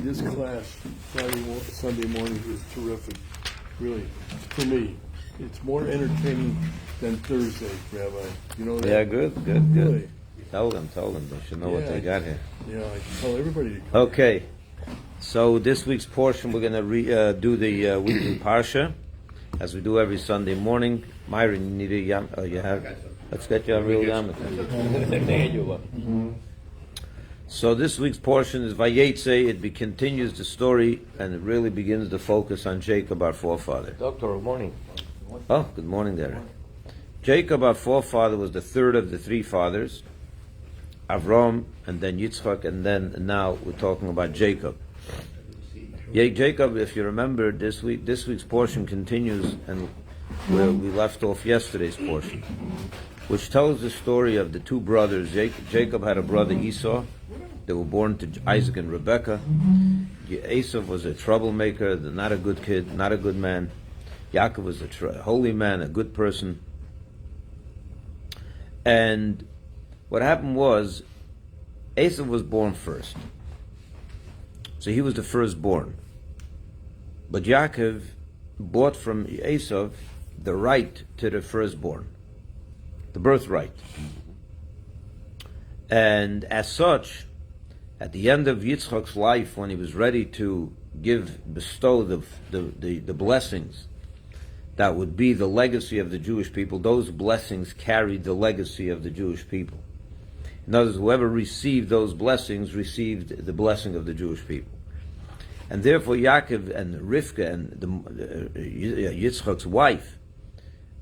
this class Sunday morning is terrific. Really, for me, it's more entertaining than Thursday, Rabbi. You know that? Yeah, good. Really? Tell them. They should know what they got here. Yeah, I can tell everybody to come. Okay, so this week's portion we're going to do the weekly parsha, as we do every Sunday morning. Myron, you need a yam? Oh, you have? Let's get you a real yarmulke. So this week's portion is Vayetse. It continues the story, and it really begins to focus on Jacob, our forefather. Doctor, good morning. Oh, good morning, Derek. Jacob, our forefather, was the third of the three fathers, Avram, and then Yitzchak, and then now we're talking about Jacob. Jacob, if you remember, this week's portion continues and where we left off yesterday's portion, which tells the story of the two brothers. Jacob had a brother Esau. They were born to Isaac and Rebekah. Esau was a troublemaker, not a good kid, not a good man. Yaakov was a holy man, a good person. And what happened was, Esau was born first. So he was the firstborn. But Yaakov bought from Esau the right to the firstborn, the birthright. And as such, at the end of Yitzchak's life, when he was ready to bestow the blessings that would be the legacy of the Jewish people, those blessings carried the legacy of the Jewish people. In other words, whoever received those blessings received the blessing of the Jewish people. And therefore Yaakov and Rivka and Yitzchak's wife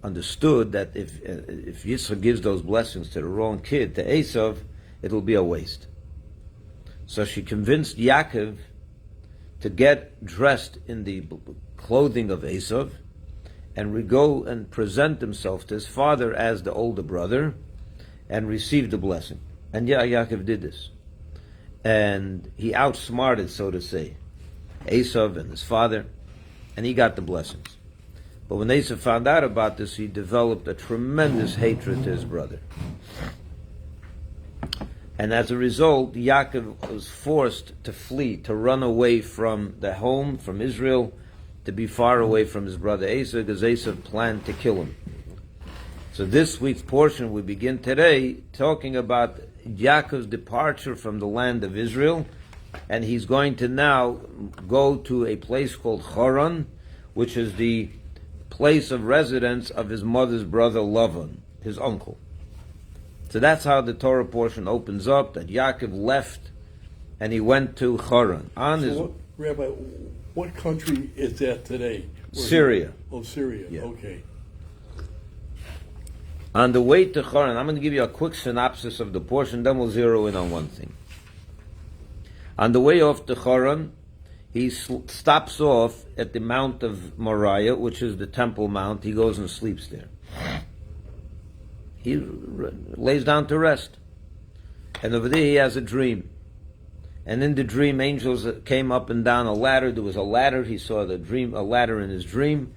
understood that if Yitzchak gives those blessings to the wrong kid, to Esau, it will be a waste. So she convinced Yaakov to get dressed in the clothing of Esau and go and present himself to his father as the older brother and receive the blessing. And Yaakov did this. And he outsmarted, so to say, Esau and his father, and he got the blessings. But when Esau found out about this, he developed a tremendous hatred to his brother. And as a result, Yaakov was forced to flee, to run away from the home, from Israel, to be far away from his brother Esau, because Esau planned to kill him. So this week's portion, we begin today talking about Yaakov's departure from the land of Israel, and he's going to now go to a place called Haran, which is the place of residence of his mother's brother Lavan, his uncle. So that's how the Torah portion opens up, that Yaakov left and he went to Haran. Rabbi, what country is that today? Syria. Syria, yeah. Okay. On the way to Haran, I'm going to give you a quick synopsis of the portion, then we'll zero in on one thing. On the way off to Haran, he stops off at the Mount of Moriah, which is the Temple Mount. He goes and sleeps there. He lays down to rest. And over there he has a dream. And in the dream, angels came up and down a ladder. There was a ladder. He saw a ladder in his dream.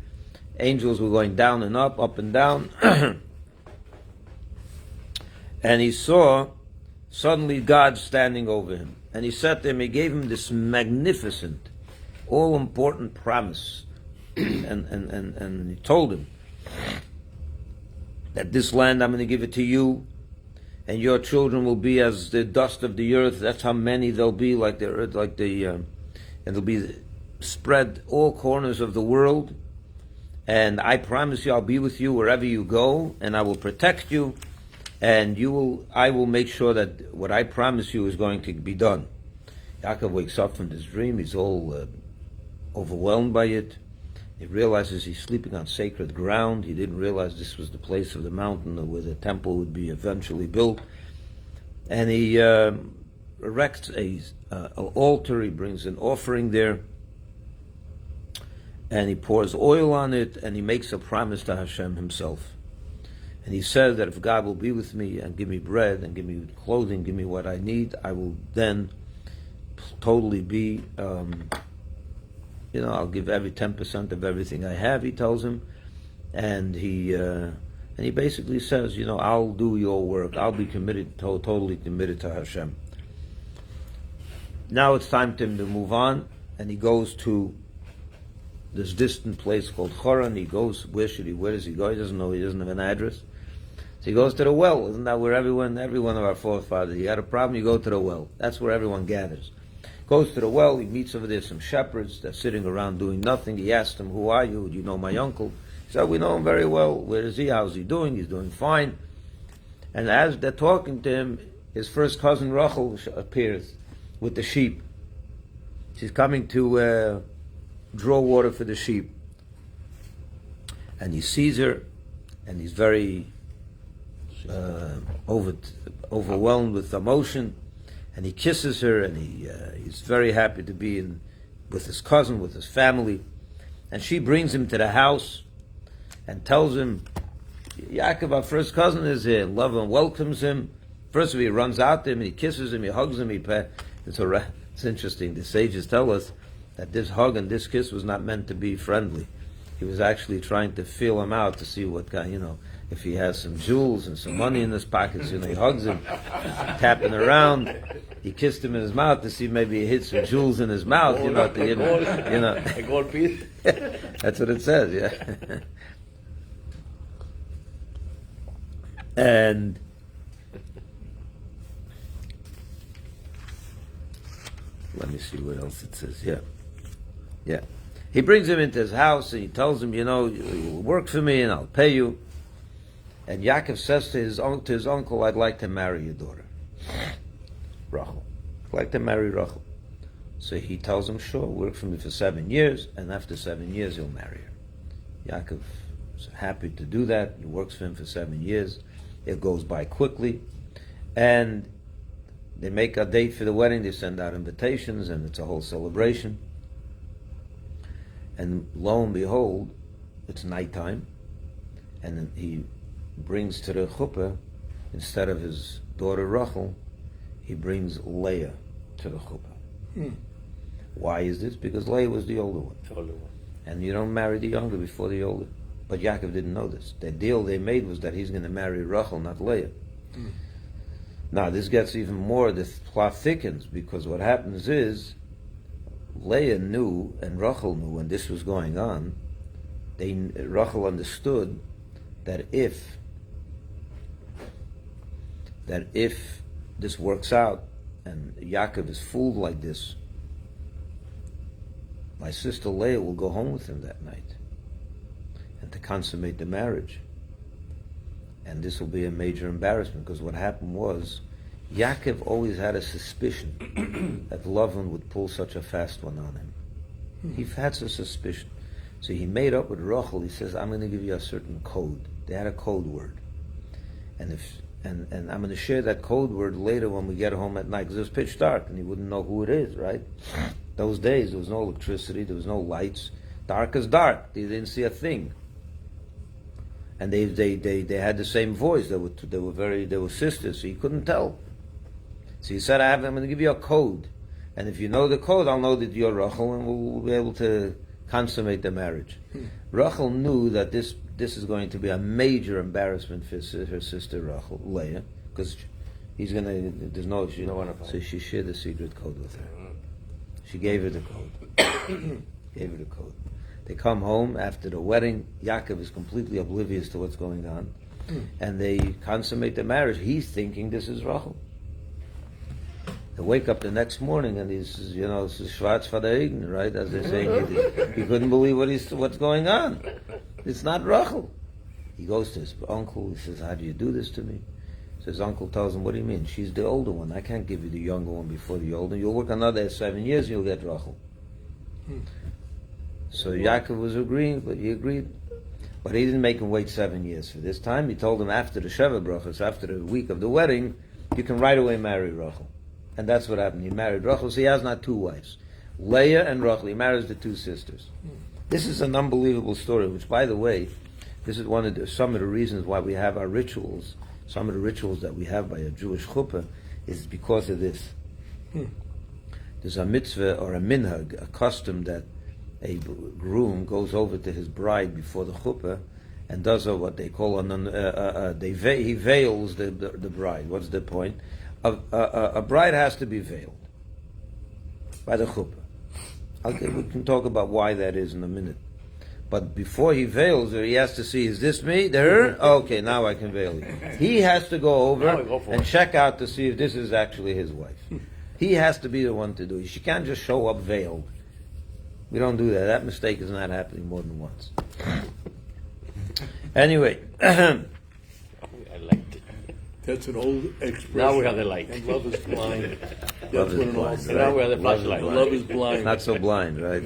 Angels were going down and up and down. And he saw suddenly God standing over him. And he said to him, he gave him this magnificent, all-important promise. and he told him that this land, I'm going to give it to you, and your children will be as the dust of the earth. That's how many they'll be, like the earth, and they'll be spread all corners of the world. And I promise you, I'll be with you wherever you go, and I will protect you, and I will make sure that what I promise you is going to be done. Yaakov wakes up from this dream. He's all overwhelmed by it. He realizes he's sleeping on sacred ground. He didn't realize this was the place of the mountain where the temple would be eventually built. And he erects an altar. He brings an offering there. And he pours oil on it, and he makes a promise to Hashem himself. And he says that if God will be with me and give me bread and give me clothing, give me what I need, I will then totally be... I'll give every 10% of everything I have, he tells him. And he basically says, I'll do your work. I'll be committed, totally committed to Hashem. Now it's time to him to move on, and he goes to this distant place called Choron. He goes, where does he go? He doesn't know, he doesn't have an address. So he goes to the well. Isn't that where every one of our forefathers, you had a problem, you go to the well. That's where everyone gathers. Goes to the well, he meets over there some shepherds, they're sitting around doing nothing. He asks them, who are you? Do you know my uncle? He said, we know him very well. Where is he? How's he doing? He's doing fine. And as they're talking to him, his first cousin Rachel appears with the sheep. She's coming to draw water for the sheep. And he sees her, and he's very overwhelmed with emotion, and he kisses her, and he's very happy to be with his cousin, with his family. And she brings him to the house and tells him, Yaakov, our first cousin, is here. Love and welcomes him. First of all, he runs out to him, and he kisses him, he hugs him. It's interesting. The sages tell us that this hug and this kiss was not meant to be friendly. He was actually trying to feel him out to see what kind, if he has some jewels and some money in his pockets, he hugs him, tapping around. He kissed him in his mouth to see maybe he hit some jewels in his mouth, to give him, gold piece. That's what it says, yeah. And let me see what else it says. Yeah. He brings him into his house and he tells him, you will work for me and I'll pay you. And Yaakov says to his uncle, I'd like to marry your daughter, Rachel. I'd like to marry Rachel. So he tells him, sure, work for me for 7 years, and after 7 years he'll marry her. Yaakov is happy to do that. He works for him for 7 years. It goes by quickly. And they make a date for the wedding. They send out invitations, and it's a whole celebration. And lo and behold, it's nighttime, and then he brings to the chuppah, instead of his daughter Rachel, he brings Leah to the chuppah. Why is this? Because Leah was the older one. And you don't marry the younger before the older. But Yaakov didn't know this. The deal they made was that he's going to marry Rachel, not Leah. Now this gets even more, the plot thickens, because what happens is, Leah knew and Rachel knew when this was going on. Rachel understood that if this works out and Yaakov is fooled like this, my sister Leah will go home with him that night and to consummate the marriage. And this will be a major embarrassment, because what happened was, Yaakov always had a suspicion that Lavan would pull such a fast one on him. He had a suspicion. So he made up with Rachel. He says, I'm going to give you a certain code. They had a code word. And I'm going to share that code word later when we get home at night, because it was pitch dark and he wouldn't know who it is, right? Those days, there was no electricity, there was no lights. Dark as dark. They didn't see a thing. And they had the same voice. They were sisters, so he couldn't tell. So he said, I'm going to give you a code. And if you know the code, I'll know that you're Rachel, and we'll be able to consummate the marriage. Rachel knew that this is going to be a major embarrassment for her sister Rachel, Leah, because she don't want to. So she shared the secret code with her. She gave her the code. They come home after the wedding. Yaakov is completely oblivious to what's going on, and they consummate the marriage. He's thinking this is Rachel. They wake up the next morning and he says, this is Schwarz for the Regen, right? As they're saying, he couldn't believe what's going on. It's not Rachel. He goes to his uncle. He says, how do you do this to me? So his uncle tells him, what do you mean? She's the older one. I can't give you the younger one before the older. You'll work another 7 years, you'll get Rachel. So Yaakov was agreeing, but he agreed. But he didn't make him wait 7 years for this time. He told him after the Sheva Brachos, after the week of the wedding, you can right away marry Rachel. And that's what happened. He married Rachel. So he has not two wives. Leah and Rachel. He marries the two sisters. This is an unbelievable story, which, by the way, this is some of the reasons why we have our rituals. Some of the rituals that we have by a Jewish chuppah is because of this. There's a mitzvah or a minhag, a custom that a groom goes over to his bride before the chuppah and does what they call he veils the bride. What's the point? A bride has to be veiled. by the chuppah. Okay, we can talk about why that is in a minute. But before he veils her, he has to see, is this me? Her? Okay, now I can veil you. He has to go over and check out to see if this is actually his wife. He has to be the one to do it. She can't just show up veiled. We don't do that. That mistake is not happening more than once. Anyway. I liked it. That's an old expression. Now we have the light. And love is blind. That's Love is what an old blind, saying. Now we have the flashlight. Love is blind. Not so blind, right?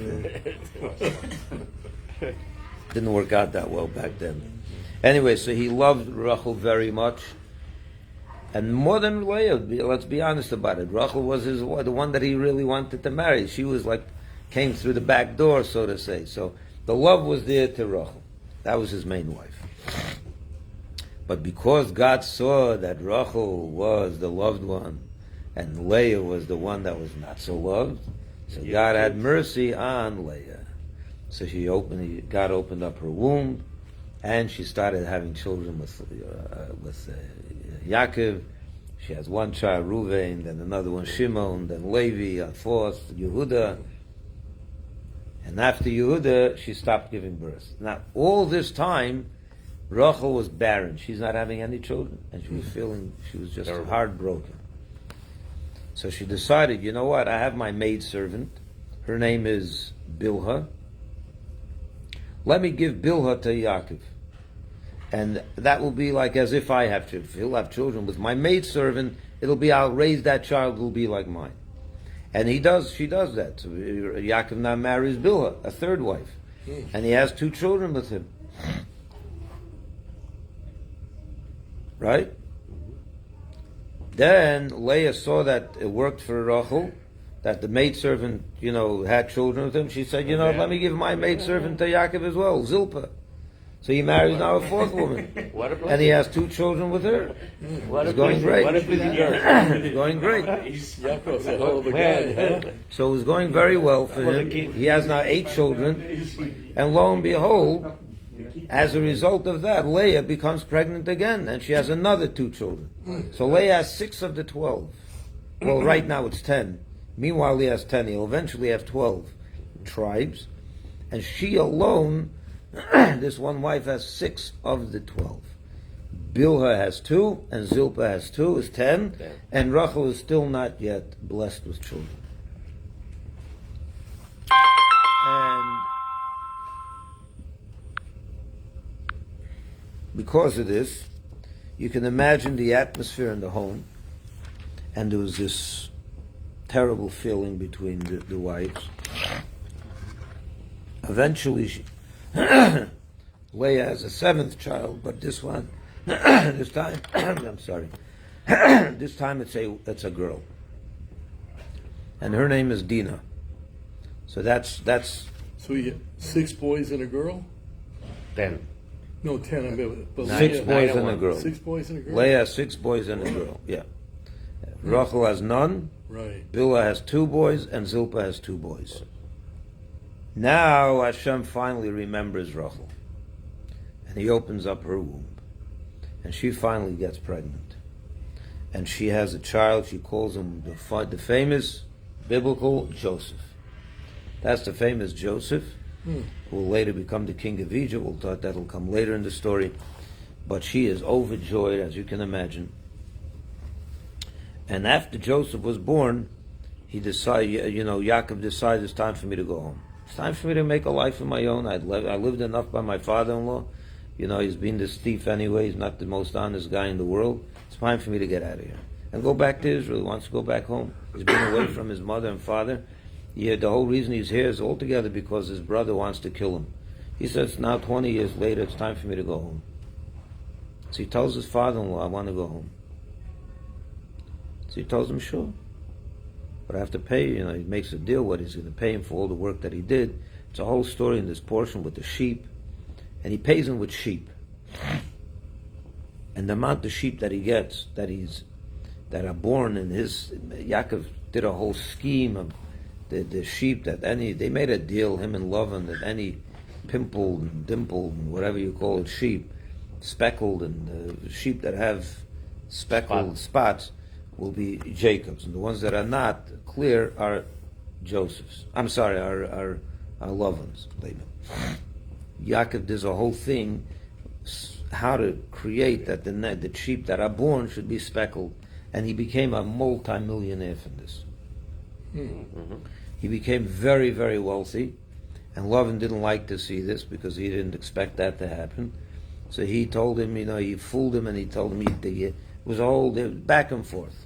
Didn't work out that well back then. Anyway, so he loved Rachel very much. And more than Leah, let's be honest about it. Rachel was the one that he really wanted to marry. She was like, came through the back door, so to say. So the love was there to Rachel. That was his main wife. But because God saw that Rachel was the loved one, and Leah was the one that was not so loved, so God had mercy on Leah. So God opened up her womb, and she started having children with Yaakov. She has one child, Reuven, then another one, Shimon, then Levi, a fourth, Yehuda. And after Yehuda, she stopped giving birth. Now, all this time, Rachel was barren. She's not having any children, and she was just heartbroken. So she decided, you know what, I have my maidservant. Her name is Bilhah. Let me give Bilhah to Yaakov. And that will be like as if I have children. If he'll have children with my maidservant, I'll raise that child, will be like mine. And she does that. So Yaakov now marries Bilhah, a third wife. And he has 2 children with him. Right? Then Leah saw that it worked for Rachel, that the maidservant, had children with him. She said, let me give my maidservant to Yaakov as well, Zilpah. So he marries now a 4th woman. And he has 2 children with her. It's going great. It's going great. Yaakov's a hell of a guy, huh? So it was going very well for him. He has now 8 children. And lo and behold, as a result of that, Leah becomes pregnant again, and she has another 2 children. So Leah has 6 of the 12. Well, right now it's 10. Meanwhile, he has 10. He'll eventually have 12 tribes. And she alone, this one wife, has 6 of the 12. Bilhah has 2, and Zilpah has 2, is 10. And Rachel is still not yet blessed with children. And because of this, you can imagine the atmosphere in the home, and there was this terrible feeling between the wives. Eventually, Leah has a 7th child, but this one, this time, I'm sorry, this time it's a girl, and her name is Dinah. So that's. So you had 6 boys and a girl? 10. No, 10. I mean, but 6 boys and a girl. 6 boys and a girl? Leah has 6 boys and a girl. Yeah. Rachel has none. Right. Bilhah has 2 boys, and Zilpah has 2 boys. Now Hashem finally remembers Rachel, and He opens up her womb, and she finally gets pregnant, and she has a child. She calls him the famous biblical Joseph. That's the famous Joseph, who will later become the king of Egypt. We'll talk, that'll come later in the story. But she is overjoyed, as you can imagine. And after Joseph was born, he decided, Yaakov decided it's time for me to go home. It's time for me to make a life of my own. I lived enough by my father-in-law. He's been this thief anyway. He's not the most honest guy in the world. It's time for me to get out of here and go back to Israel. He wants to go back home. He's been away from his mother and father. The whole reason he's here is altogether because his brother wants to kill him. He says, now 20 years later, it's time for me to go home. So he tells his father-in-law, I want to go home. So he tells him, sure. But I have to pay, he makes a deal what he's going to pay him for all the work that he did. It's a whole story in this portion with the sheep. And he pays him with sheep. And the amount of sheep that he gets, that are born in his, Yaakov did a whole scheme of the sheep that they made a deal, him and Lavan, that any pimpled and dimpled and whatever you call it, sheep, speckled, and sheep that have speckled spots will be Jacob's, and the ones that are not clear are Joseph's. I'm sorry, our loved ones, Laban. Yaakov does a whole thing how to create that the sheep that are born should be speckled, and he became a multi-millionaire from this. He became very, very wealthy, and Lavan didn't like to see this because he didn't expect that to happen. So he told him, he fooled him, and he told him it was all back and forth.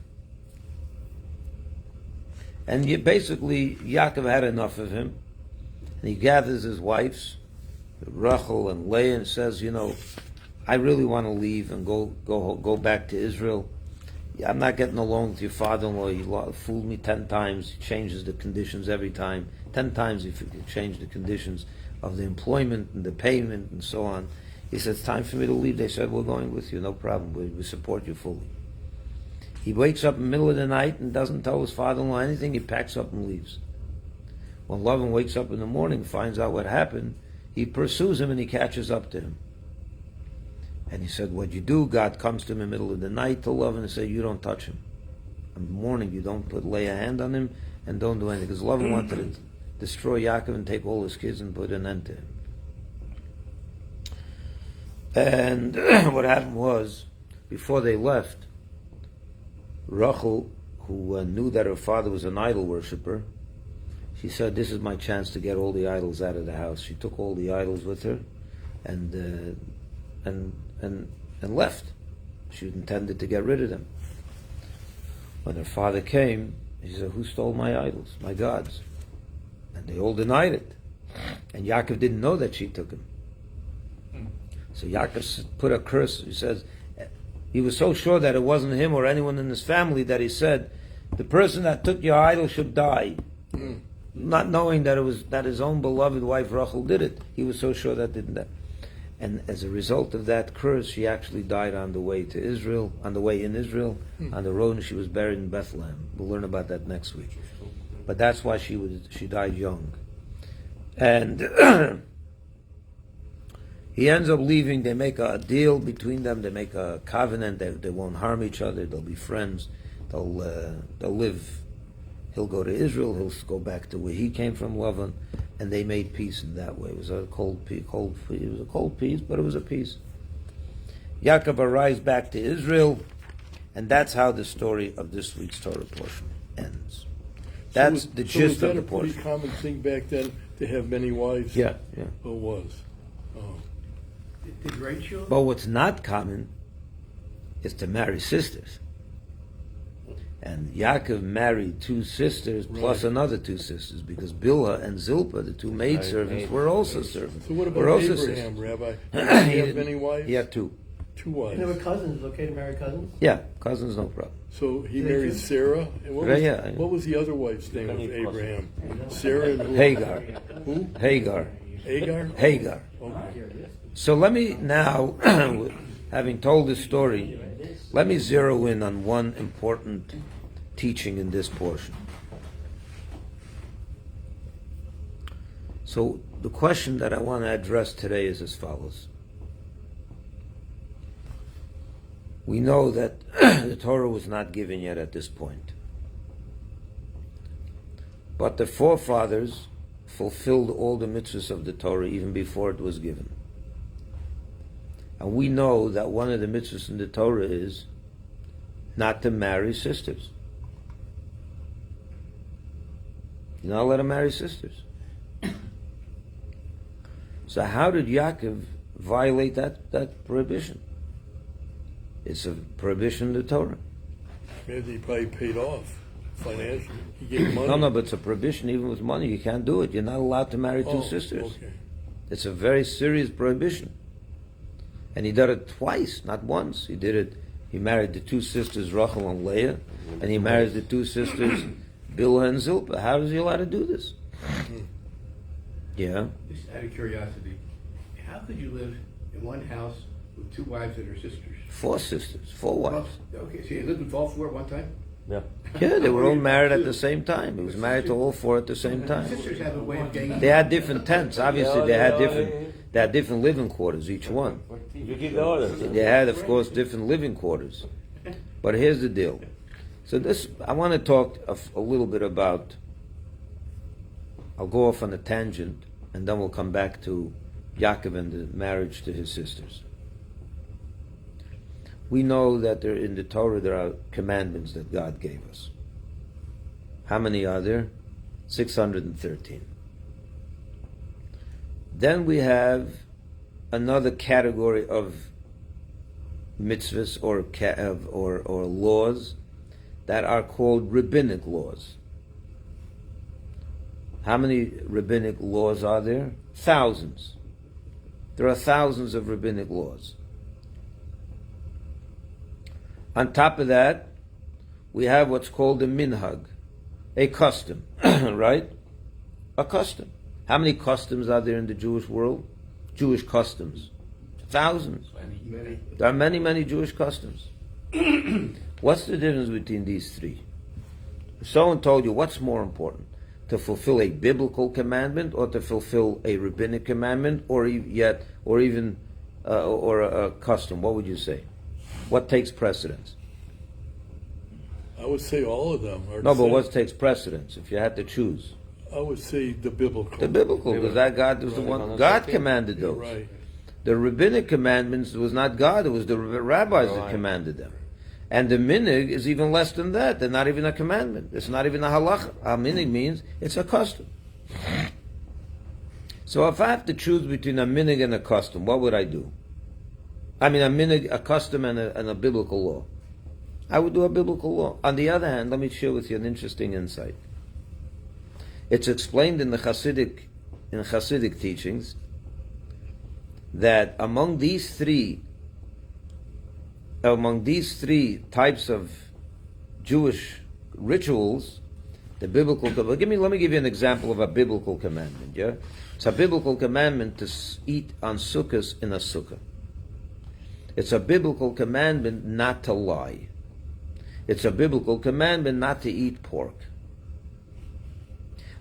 And basically, Yaakov had enough of him, and he gathers his wives, Rachel and Leah, and says, I really want to leave and go back to Israel. I'm not getting along with your father-in-law. He fooled me 10 times. He changes the conditions every time. 10 times he changed the conditions of the employment and the payment and so on. He said, it's time for me to leave. They said, we're going with you. No problem. We support you fully. He wakes up in the middle of the night and doesn't tell his father-in-law anything. He packs up and leaves. When Lavan wakes up in the morning, finds out what happened, he pursues him and he catches up to him. And he said, what you do, God comes to him in the middle of the night to Lavan and say, you don't touch him. In the morning, you don't lay a hand on him and don't do anything. Because Lavan wanted to destroy Yaakov and take all his kids and put an end to him. And what happened was, before they left, Rachel, who knew that her father was an idol worshiper, she said, this is my chance to get all the idols out of the house. She took all the idols with her and left. She intended to get rid of them. When her father came, he said, who stole my idols, my gods? And they all denied it. And Yaakov didn't know that she took them. So Yaakov put a curse. He says, he was so sure that it wasn't him or anyone in his family that he said, the person that took your idol should die. Not knowing that his own beloved wife Rachel did it. He was so sure that didn't happen. And as a result of that curse, she actually died on the way to Israel, on the way in Israel, on the road, and she was buried in Bethlehem. We'll learn about that next week. But that's why she died young. And he ends up leaving. They make a deal between them. They make a covenant. They won't harm each other. They'll be friends. They'll live. He'll go to Israel. He'll go back to where he came from, Lavan, and they made peace in that way. It was a cold peace. It was a cold peace, but it was a peace. Yaakov arrives back to Israel, and that's how the story of this week's Torah portion ends. That's the gist of the portion. Was that a pretty common thing back then to have many wives? Yeah. It was. Oh. Did Rachel? But what's not common is to marry sisters. And Yaakov married 2 sisters plus another 2 sisters, because Bilhah and Zilpah, the 2 maidservants, were also servants. So what were about also Abraham, sisters. Rabbi? Did he have many wives? He had 2. 2 wives. And they were cousins. Okay to marry cousins? Yeah, cousins, no problem. So he Did they married do? Sarah. And what was the other wife's name of Abraham? Sarah and who? Hagar. Who? Hagar. Hagar? Okay. So let me now, having told this story, let me zero in on one important teaching in this portion. So the question that I want to address today is as follows. We know that the Torah was not given yet at this point. But the forefathers fulfilled all the mitzvahs of the Torah even before it was given. And we know that one of the mitzvahs in the Torah is not to marry sisters. You're not allowed to marry sisters. So how did Yaakov violate that prohibition? It's a prohibition in the Torah. Maybe he probably paid off financially. He gave money. No, but it's a prohibition even with money. You can't do it. You're not allowed to marry 2 sisters. Okay. It's a very serious prohibition. And he did it twice, not once. He did it. He married the 2 sisters, Rachel and Leah, and he married the 2 sisters, Bilhah and Zilpah. How is he allowed to do this? Yeah. Just out of curiosity, how could you live in one house with 2 wives that are sisters? 4 sisters, 4 wives. Okay, so you lived with all 4 at one time? Yeah. Yeah, they were all married at the same time. He was married to all 4 at the same time. Sisters have a way of getting... They had different tents. Obviously, they had different living quarters, each one. They had, of course, different living quarters. But here's the deal. So I want to talk a little bit about I'll go off on a tangent, and then we'll come back to Yaakov and the marriage to his sisters. We know that in the Torah there are commandments that God gave us. How many are there? 613. Then we have another category of mitzvahs or laws that are called rabbinic laws. How many rabbinic laws are there? Thousands. There are thousands of rabbinic laws. On top of that, we have what's called a minhag, a custom, right? A custom. How many customs are there in the Jewish world? Jewish customs. Thousands. Many. There are many, many Jewish customs. What's the difference between these three? If someone told you what's more important, to fulfill a biblical commandment or to fulfill a rabbinic commandment or even a custom, what would you say? What takes precedence? I would say all of them are. No, but what takes precedence if you had to choose? I would say the biblical. The biblical, because that God was the one. God commanded those. Right. The rabbinic commandments was not God; it was the rabbis that commanded them. And the minig is even less than that. They're not even a commandment. It's not even a halacha. A minig means it's a custom. So if I have to choose between a minig and a custom, what would I do? I mean, a minig, a custom, and a biblical law. I would do a biblical law. On the other hand, let me share with you an interesting insight. It's explained in the Chassidic teachings that among these three types of Jewish rituals, the biblical. Let me give you an example of a biblical commandment. Yeah, it's a biblical commandment to eat on sukkahs in a sukkah. It's a biblical commandment not to lie. It's a biblical commandment not to eat pork.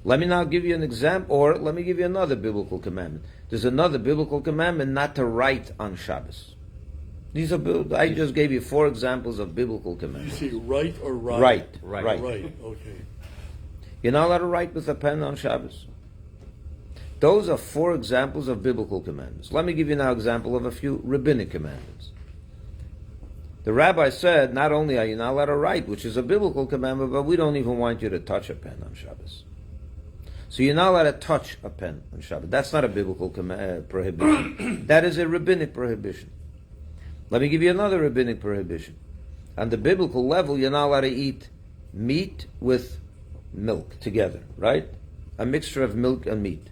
Let me now give you an example, or let me give you another biblical commandment. There's another biblical commandment not to write on Shabbos. These are. I just gave you 4 examples of biblical You commandments. say right or right? Right. Right, okay. You're not allowed to write with a pen on Shabbos. Those are 4 examples of biblical commandments. Let me give you now an example of a few rabbinic commandments. The rabbi said, not only are you not allowed to write, which is a biblical commandment, but we don't even want you to touch a pen on Shabbos. So you're not allowed to touch a pen on Shabbat. That's not a biblical prohibition. That is a rabbinic prohibition. Let me give you another rabbinic prohibition. On the biblical level, you're not allowed to eat meat with milk together, right? A mixture of milk and meat.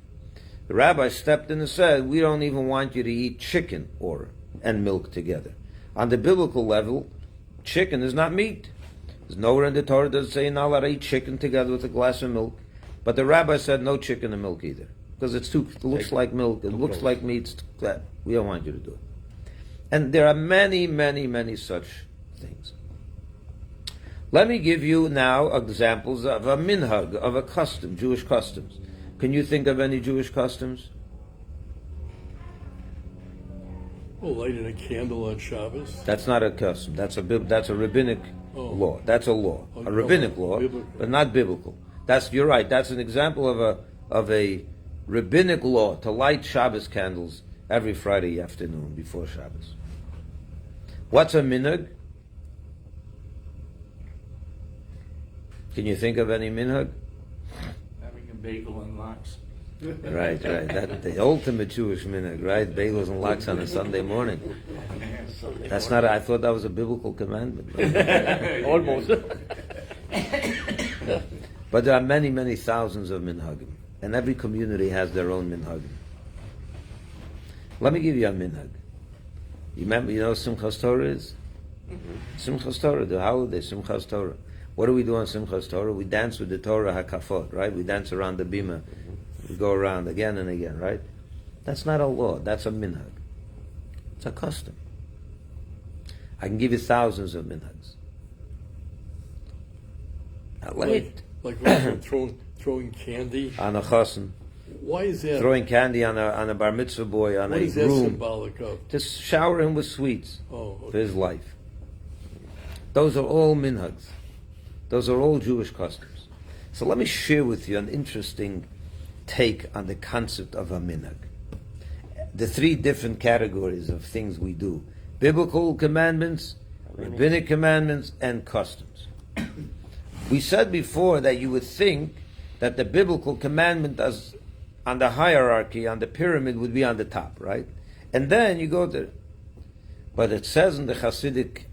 The rabbi stepped in and said, we don't even want you to eat chicken and milk together. On the biblical level, chicken is not meat. There's nowhere in the Torah that say you're not allowed to eat chicken together with a glass of milk. But the rabbi said no chicken and milk either. Because it looks like milk, it looks like meat. We don't want you to do it. And there are many, many, many such things. Let me give you now examples of a minhag, of a custom, Jewish customs. Can you think of any Jewish customs? Well, lighting a candle on Shabbos. That's not a custom. That's a rabbinic law. That's a law, a rabbinic law, biblical. but not biblical. You're right. That's an example of a rabbinic law to light Shabbos candles every Friday afternoon before Shabbos. What's a minhag? Can you think of any minhag? Having a bagel and lox. Right. That's the ultimate Jewish minhag, right? Bagels and lox on a Sunday morning. That's not. I thought that was a biblical commandment. Almost. But there are many, many thousands of minhagim, and every community has their own minhagim. Let me give you a minhag. You know what Simchas Torah is? Simchas Torah, the holiday, Simchas Torah. What do we do on Simchas Torah? We dance with the Torah hakafot, right? We dance around the bima. We go around again and again, right? That's not a law. That's a minhag. It's a custom. I can give you thousands of minhags. Now, Like also throwing candy. on a chassan, Why is that? throwing candy on a bar mitzvah boy, on What a is that groom. symbolic of? Just shower him with sweets Oh, for okay. his life. Those are all minhags. Those are all Jewish customs. So let me share with you an interesting take on the concept of a minhag. The three different categories of things we do: biblical commandments, rabbinic commandments, and customs. We said before that you would think that the biblical commandment as on the hierarchy, on the pyramid, would be on the top, right? And then you go there. But it says in the Hasidic,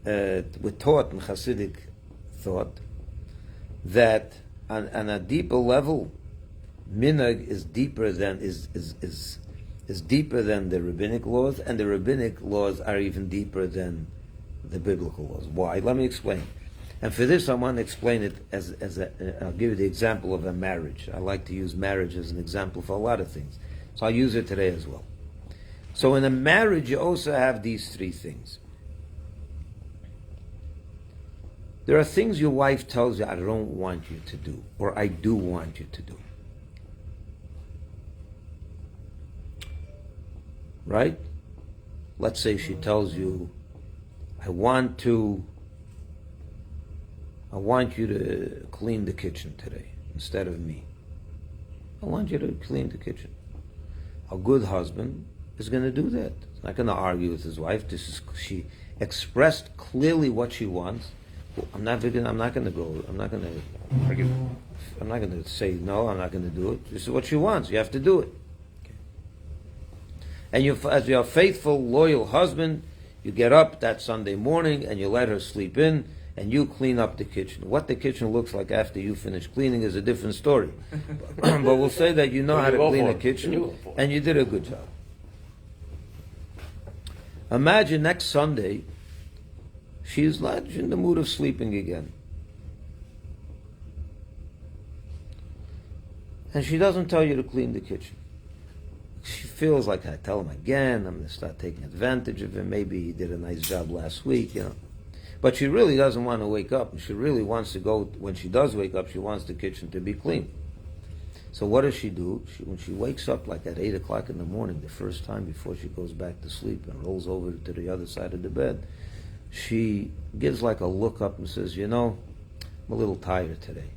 we're taught in Hasidic thought, that on a deeper level, minhag is deeper than is deeper than the rabbinic laws, and the rabbinic laws are even deeper than the biblical laws. Why? Let me explain. And for this, I want to explain it I'll give you the example of a marriage. I like to use marriage as an example for a lot of things. So I'll use it today as well. So in a marriage, you also have these three things. There are things your wife tells you, I don't want you to do, or I do want you to do. Right? Let's say she tells you, I want you to clean the kitchen today instead of me. I want you to clean the kitchen. A good husband is going to do that. He's not going to argue with his wife. She expressed clearly what she wants. I'm not going to say no. I'm not going to do it. This is what she wants. You have to do it. Okay. And as you're a faithful, loyal husband, you get up that Sunday morning and you let her sleep in, and you clean up the kitchen. What the kitchen looks like after you finish cleaning is a different story. But we'll say that you know how to clean a kitchen, and you did a good job. Imagine next Sunday, she's not in the mood of sleeping again. And she doesn't tell you to clean the kitchen. She feels like, I tell him again, I'm going to start taking advantage of him. Maybe he did a nice job last week, But she really doesn't want to wake up, and she really wants to go, when she does wake up, she wants the kitchen to be clean. So what does she do? When she wakes up like at 8 o'clock in the morning, the first time before she goes back to sleep and rolls over to the other side of the bed, she gives like a look up and says, I'm a little tired today.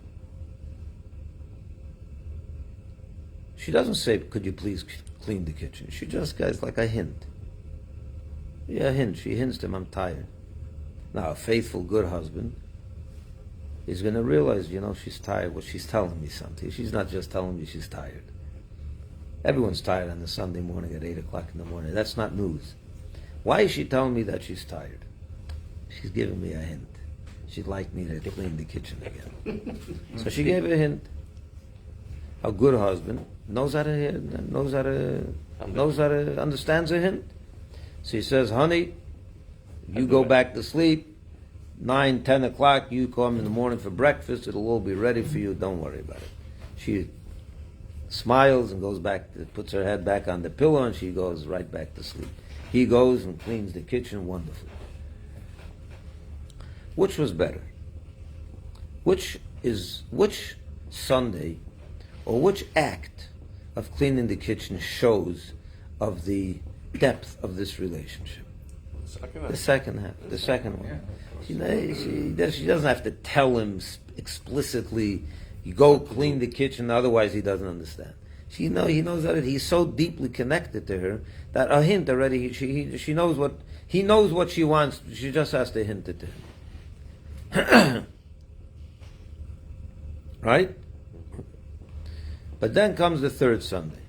She doesn't say, could you please clean the kitchen? She just gives like a hint. Yeah, a hint. She hints to him, I'm tired. Now, a faithful, good husband is going to realize, she's tired. Well, she's telling me something. She's not just telling me she's tired. Everyone's tired on a Sunday morning at 8 o'clock in the morning. That's not news. Why is she telling me that she's tired? She's giving me a hint. She'd like me to clean the kitchen again. So she gave a hint. A good husband understands a hint. So he says, honey, you go back to sleep, 9, 10 o'clock, you come in the morning for breakfast, it'll all be ready for you, don't worry about it. She smiles and goes back, puts her head back on the pillow, and she goes right back to sleep. He goes and cleans the kitchen wonderfully. Which was better? Which Sunday, or which act of cleaning the kitchen shows of the depth of this relationship? The second half, the second one. She doesn't have to tell him explicitly, you go clean the kitchen, otherwise he doesn't understand. He knows that he's so deeply connected to her that a hint already, he knows what she wants, she just has to hint it to him. Right? But then comes the third Sunday.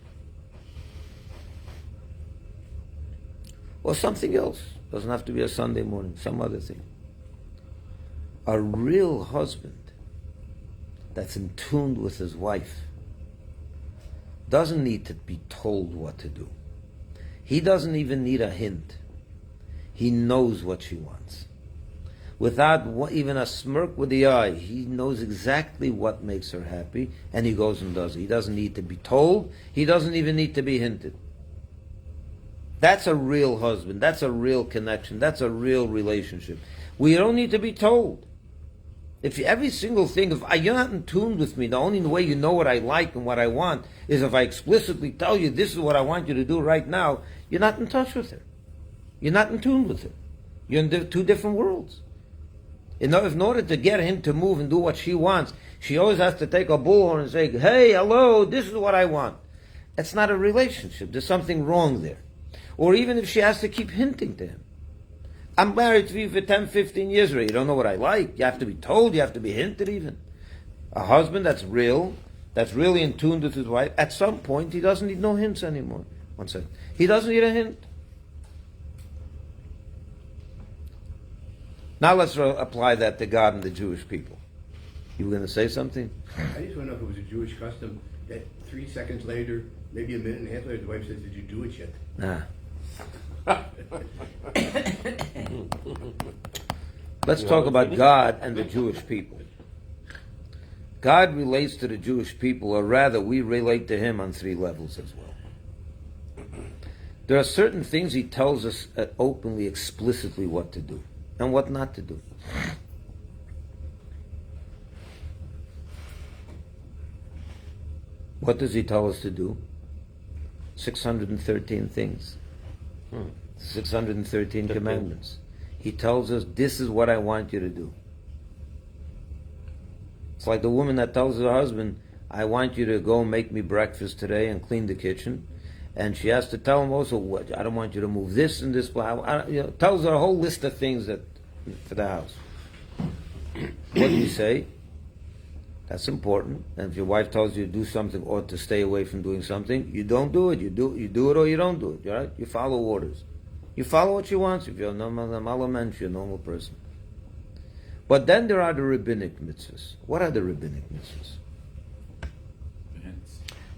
Or something else. Doesn't have to be a Sunday morning, some other thing. A real husband that's in tune with his wife doesn't need to be told what to do. He doesn't even need a hint. He knows what she wants. Without even a smirk with the eye, he knows exactly what makes her happy, and he goes and does it. He doesn't need to be told. He doesn't even need to be hinted. That's a real husband. That's a real connection. That's a real relationship. We don't need to be told. If every single thing, if you're not in tune with me, the only way you know what I like and what I want is if I explicitly tell you this is what I want you to do right now, you're not in touch with her. You're not in tune with her. You're in two different worlds. In order to get him to move and do what she wants, She always has to take a bullhorn and say, hey, hello, this is what I want. It's not a relationship. There's something wrong there. Or even if she has to keep hinting to him. I'm married to you for 10, 15 years already. You don't know what I like. You have to be told. You have to be hinted even. A husband that's real, that's really in tune with his wife, at some point he doesn't need no hints anymore. One second. He doesn't need a hint. Now let's apply that to God and the Jewish people. You were going to say something? I just want to know if it was a Jewish custom that 3 seconds later, maybe a minute and a half later, the wife says, did you do it yet? Nah. Let's talk about God and the Jewish people. God relates to the Jewish people, or rather, we relate to Him on 3 levels as well. There are certain things He tells us openly, explicitly what to do and what not to do. What does He tell us to do? 613 things. 613 commandments. He tells us, this is what I want you to do. It's like the woman that tells her husband, I want you to go make me breakfast today and clean the kitchen. And she has to tell him also, what, I don't want you to move this and this. Tells her a whole list of things that for the house. What do you say? That's important. And if your wife tells you to do something or to stay away from doing something, you don't do it. You do it or you don't do it. Right? You follow orders. You follow what she wants. If you're a normal mensch, you're a normal person. But then there are the rabbinic mitzvahs. What are the rabbinic mitzvahs?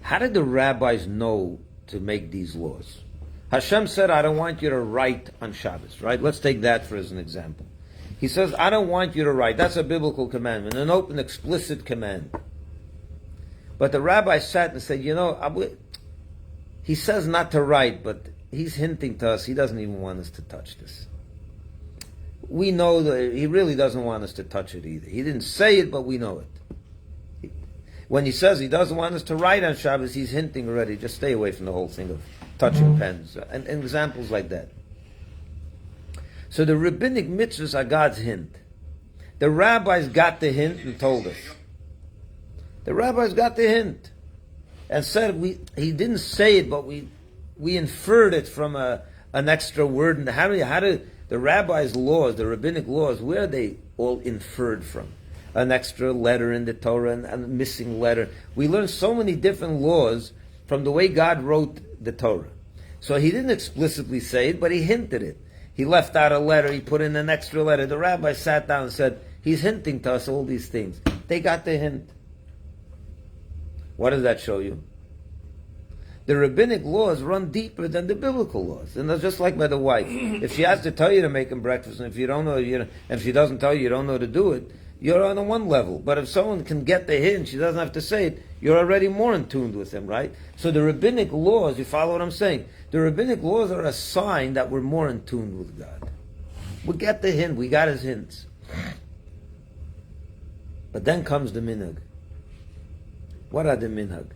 How did the rabbis know to make these laws? Hashem said, I don't want you to write on Shabbos, right? Let's take that for as an example. He says, I don't want you to write. That's a biblical commandment, an open, explicit command. But the rabbi sat and said, he says not to write, but he's hinting to us, he doesn't even want us to touch this. We know that he really doesn't want us to touch it either. He didn't say it, but we know it. When he says he doesn't want us to write on Shabbos, he's hinting already, just stay away from the whole thing of touching pens, and examples like that. So the rabbinic mitzvahs are God's hint. The rabbis got the hint and told us. The rabbis got the hint and said he didn't say it, but we inferred it from an extra word. And how do the rabbis' laws, the rabbinic laws, where are they all inferred from? An extra letter in the Torah and a missing letter. We learn so many different laws from the way God wrote the Torah. So he didn't explicitly say it, but he hinted it. He left out a letter, he put in an extra letter. The rabbi sat down and said, he's hinting to us all these things. They got the hint. What does that show you? The rabbinic laws run deeper than the biblical laws. And that's just like by the wife. If she has to tell you to make him breakfast, and if you don't know, if she doesn't tell you, you don't know to do it, you're on one level. But if someone can get the hint, she doesn't have to say it, you're already more in tune with him, right? So the rabbinic laws, you follow what I'm saying? The rabbinic laws are a sign that we're more in tune with God. We get the hint, we got his hints. But then comes the minhag. What are the minhag?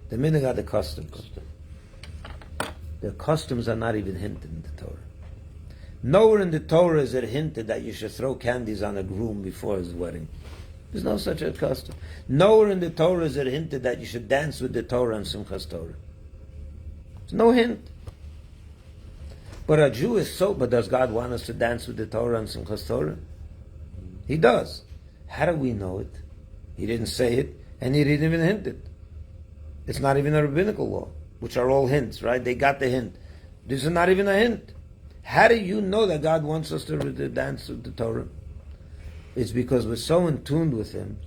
The minhag are the customs. The customs are not even hinted in the Torah. Nowhere in the Torah is it hinted that you should throw candies on a groom before his wedding. There's no such a custom. Nowhere in the Torah is it hinted that you should dance with the Torah and Simchas Torah. There's no hint. But a Jew is so, but does God want us to dance with the Torah and Simchas Torah? He does. How do we know it? He didn't say it, and he didn't even hint it. It's not even a rabbinical law, which are all hints, right? They got the hint. This is not even a hint. How do you know that God wants us to dance with the Torah? It's because we're so in tune with Him.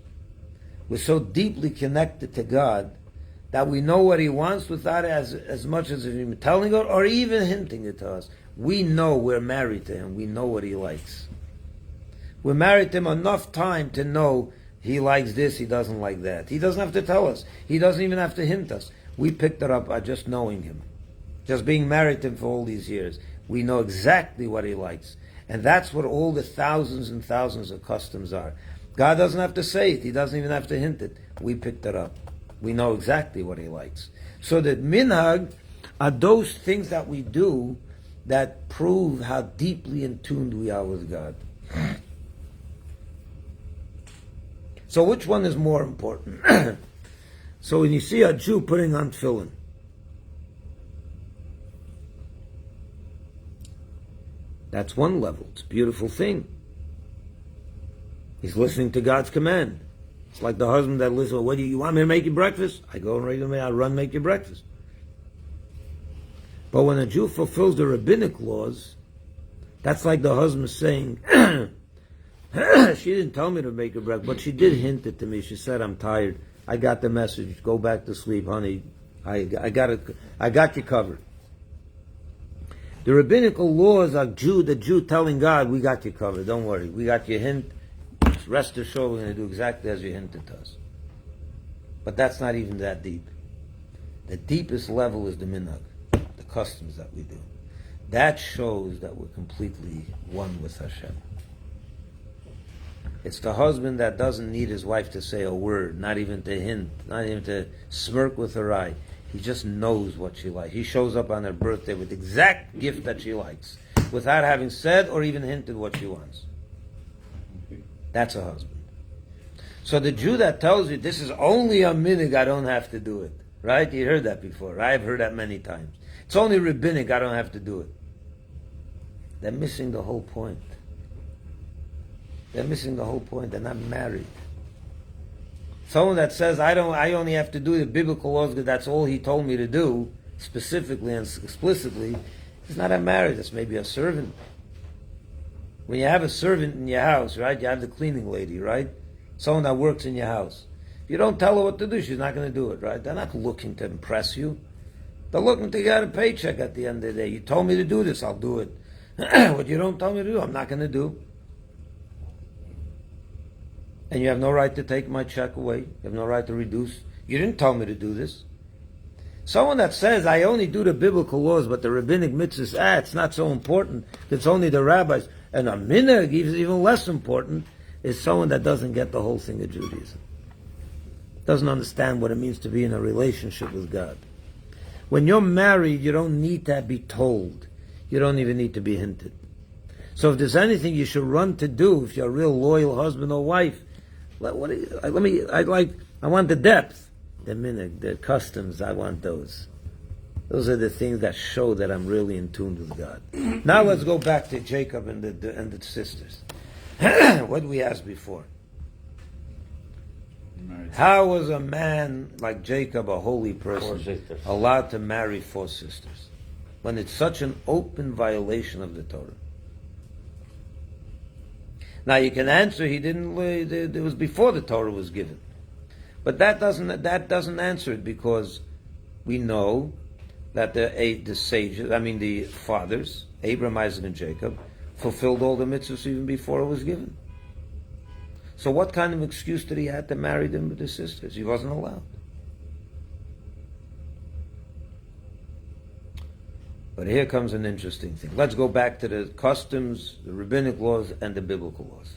We're so deeply connected to God that we know what He wants without as much as Him telling it or even hinting it to us. We know we're married to Him. We know what He likes. We're married to Him enough time to know He likes this, He doesn't like that. He doesn't have to tell us. He doesn't even have to hint us. We picked it up by just knowing Him. Just being married to Him for all these years. We know exactly what He likes. And that's what all the thousands and thousands of customs are. God doesn't have to say it. He doesn't even have to hint it. We picked it up. We know exactly what He likes. So that minhag are those things that we do that prove how deeply in tune we are with God. So which one is more important? So when you see a Jew putting on tefillin, that's one level. It's a beautiful thing. He's listening to God's command. It's like the husband that listens, what do you want me to make you breakfast? I go and I run make you breakfast. But when a Jew fulfills the rabbinic laws, that's like the husband saying, she didn't tell me to make her breakfast, but she did hint it to me. She said, I'm tired. I got the message. Go back to sleep, honey. I got you covered. The rabbinical laws are the Jew telling God, we got you covered. Don't worry. We got your hint. Rest assured, we're going to do exactly as you hinted to us. But that's not even that deep. The deepest level is the minhag, the customs that we do. That shows that we're completely one with Hashem. It's the husband that doesn't need his wife to say a word, not even to hint, not even to smirk with her eye. He just knows what she likes. He shows up on her birthday with the exact gift that she likes, without having said or even hinted what she wants. That's a husband. So the Jew that tells you, this is only a minhag, I don't have to do it. Right? You heard that before. I've heard that many times. It's only rabbinic, I don't have to do it. They're missing the whole point. They're missing the whole point. They're not married. Someone that says, I only have to do the biblical laws because that's all he told me to do, specifically and explicitly, is not a married. That's maybe a servant. When you have a servant in your house, right, you have the cleaning lady, right? Someone that works in your house. If you don't tell her what to do, she's not going to do it, right? They're not looking to impress you. They're looking to get a paycheck at the end of the day. You told me to do this, I'll do it. What you don't tell me to do, I'm not going to do. And you have no right to take my check away. You have no right to reduce. You didn't tell me to do this. Someone that says, I only do the biblical laws, but the rabbinic mitzvahs, it's not so important. It's only the rabbis. And a minhag is even less important, is someone that doesn't get the whole thing of Judaism. Doesn't understand what it means to be in a relationship with God. When you're married, you don't need to be told. You don't even need to be hinted. So if there's anything you should run to do, if you're a real loyal husband or wife, I want the depth, the minhag, the customs. I want those. Those are the things that show that I'm really in tune with God. Now let's go back to Jacob and the sisters. What did we ask before? How was a man like Jacob, a holy person, allowed to marry 4 sisters when it's such an open violation of the Torah? Now you can answer he didn't. It was before the Torah was given, but that doesn't answer it, because we know that the sages, the fathers, Abraham, Isaac, and Jacob, fulfilled all the mitzvahs even before it was given. So what kind of excuse did he have to marry them with his sisters? He wasn't allowed. But here comes an interesting thing. Let's go back to the customs, the rabbinic laws, and the biblical laws.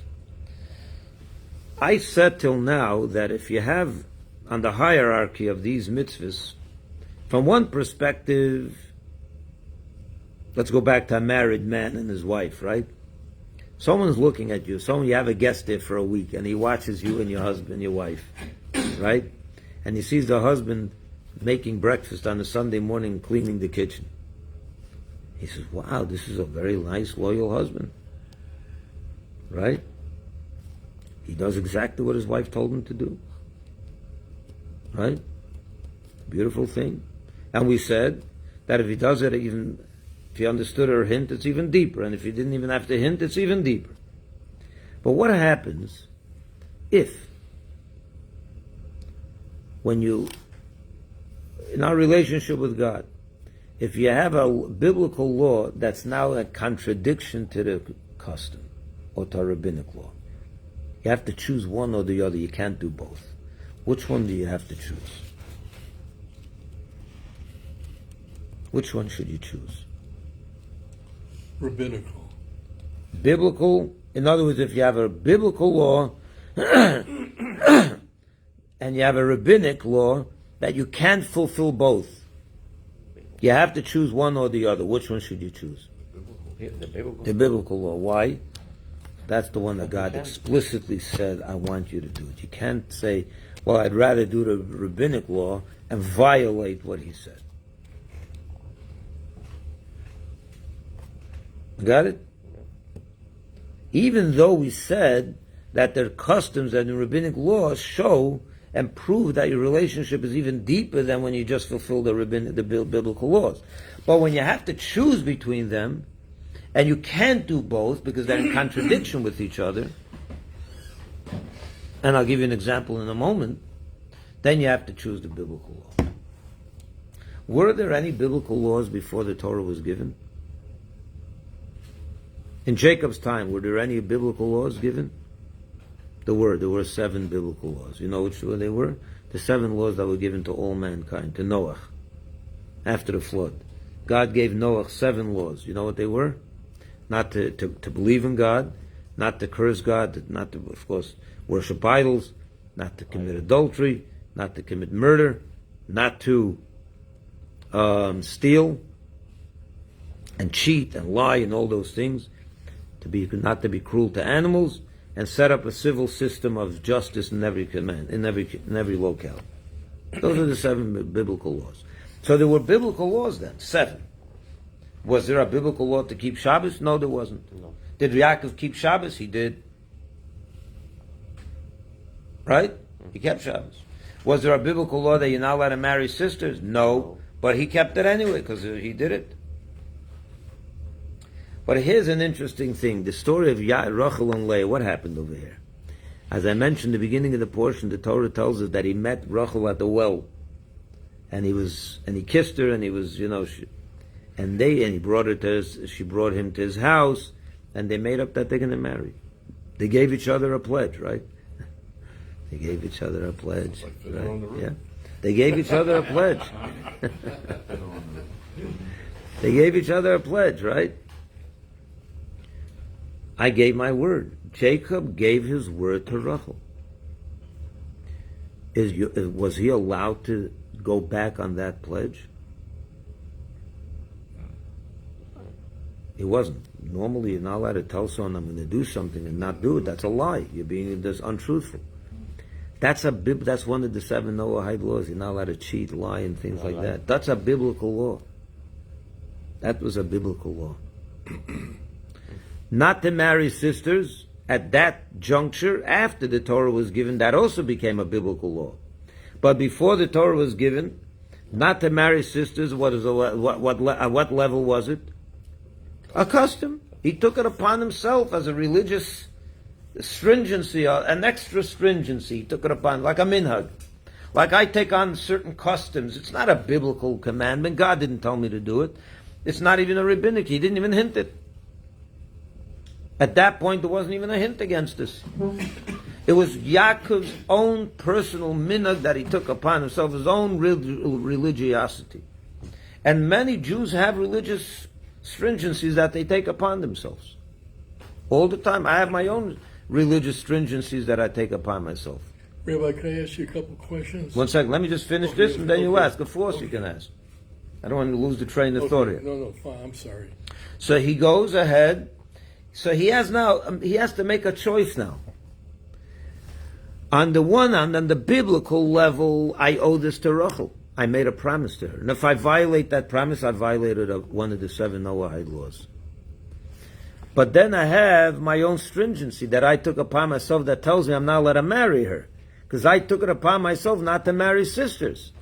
I said till now that if you have, on the hierarchy of these mitzvahs, from one perspective, let's go back to a married man and his wife, right? Someone's looking at you. You have a guest there for a week, and he watches you and your husband, your wife, right? And he sees the husband making breakfast on a Sunday morning, cleaning the kitchen. He says, wow, this is a very nice, loyal husband. Right? He does exactly what his wife told him to do. Right? Beautiful thing. And we said that if he does it, even if he understood her hint, it's even deeper. And if he didn't even have to hint, it's even deeper. But what happens if, when you, in our relationship with God, if you have a biblical law that's now a contradiction to the custom or to a rabbinic law, you have to choose one or the other. You can't do both. Which one do you have to choose? Which one should you choose? Rabbinical. Biblical, in other words, if you have a biblical law and you have a rabbinic law that you can't fulfill both, you have to choose one or the other. Which one should you choose? The biblical. The biblical law. Why? That's the one that God explicitly said, I want you to do it. You can't say, well, I'd rather do the rabbinic law and violate what he said. Got it? Even though we said that their customs and the rabbinic laws show and prove that your relationship is even deeper than when you just fulfill the biblical laws. But when you have to choose between them, and you can't do both because they're in contradiction with each other, and I'll give you an example in a moment, then you have to choose the biblical law. Were there any biblical laws before the Torah was given? In Jacob's time, were there any biblical laws given? There were 7 biblical laws. You know which one they were? The 7 laws that were given to all mankind, to Noah, after the flood. God gave Noah 7 laws. You know what they were? Not to believe in God, not to curse God, not to, of course, worship idols, not to commit adultery, not to commit murder, not to steal and cheat and lie and all those things, not to be cruel to animals, and set up a civil system of justice in every command, in every locale. Those are the 7 biblical laws. So there were biblical laws then, 7. Was there a biblical law to keep Shabbos? No, there wasn't. No. Did Yaakov keep Shabbos? He did. Right? He kept Shabbos. Was there a biblical law that you're not allowed to marry sisters? No. But he kept it anyway because he did it. But here's an interesting thing. The story of Rachel and Leah, what happened over here? As I mentioned at the beginning of the portion, the Torah tells us that he met Rachel at the well. And he kissed her, and he was, and he brought her she brought him to his house, and they made up that they're going to marry. They gave each other a pledge, right? They gave each other a pledge. Right? Yeah. They gave each other a pledge. They gave each other a pledge, right? I gave my word. Jacob gave his word to Rachel. Was he allowed to go back on that pledge? He wasn't. Normally, you're not allowed to tell someone I'm going to do something and not do it. That's a lie. You're being just untruthful. That's one of the 7 Noahide laws. You're not allowed to cheat, lie, and things like that. That's a biblical law. That was a biblical law. Not to marry sisters at that juncture after the Torah was given, that also became a biblical law. But before the Torah was given, not to marry sisters, at what level was it? A custom. He took it upon himself as a religious stringency, an extra stringency. He took it upon, like a minhag. Like I take on certain customs. It's not a biblical commandment. God didn't tell me to do it. It's not even a rabbinic. He didn't even hint it. At that point, there wasn't even a hint against this. It was Yaakov's own personal minhag that he took upon himself, his own religiosity. And many Jews have religious stringencies that they take upon themselves. All the time. I have my own religious stringencies that I take upon myself. Rabbi, can I ask you a couple questions? 1 second. Let me just finish this and then you ask. Of course you can ask. I don't want to lose the train of thought here. No, fine. I'm sorry. So he goes ahead. So he has to make a choice now. On the one hand, on the biblical level, I owe this to Rachel. I made a promise to her. And if I violate that promise, I violated one of the 7 Noahide laws. But then I have my own stringency that I took upon myself that tells me I'm not allowed to marry her. Because I took it upon myself not to marry sisters.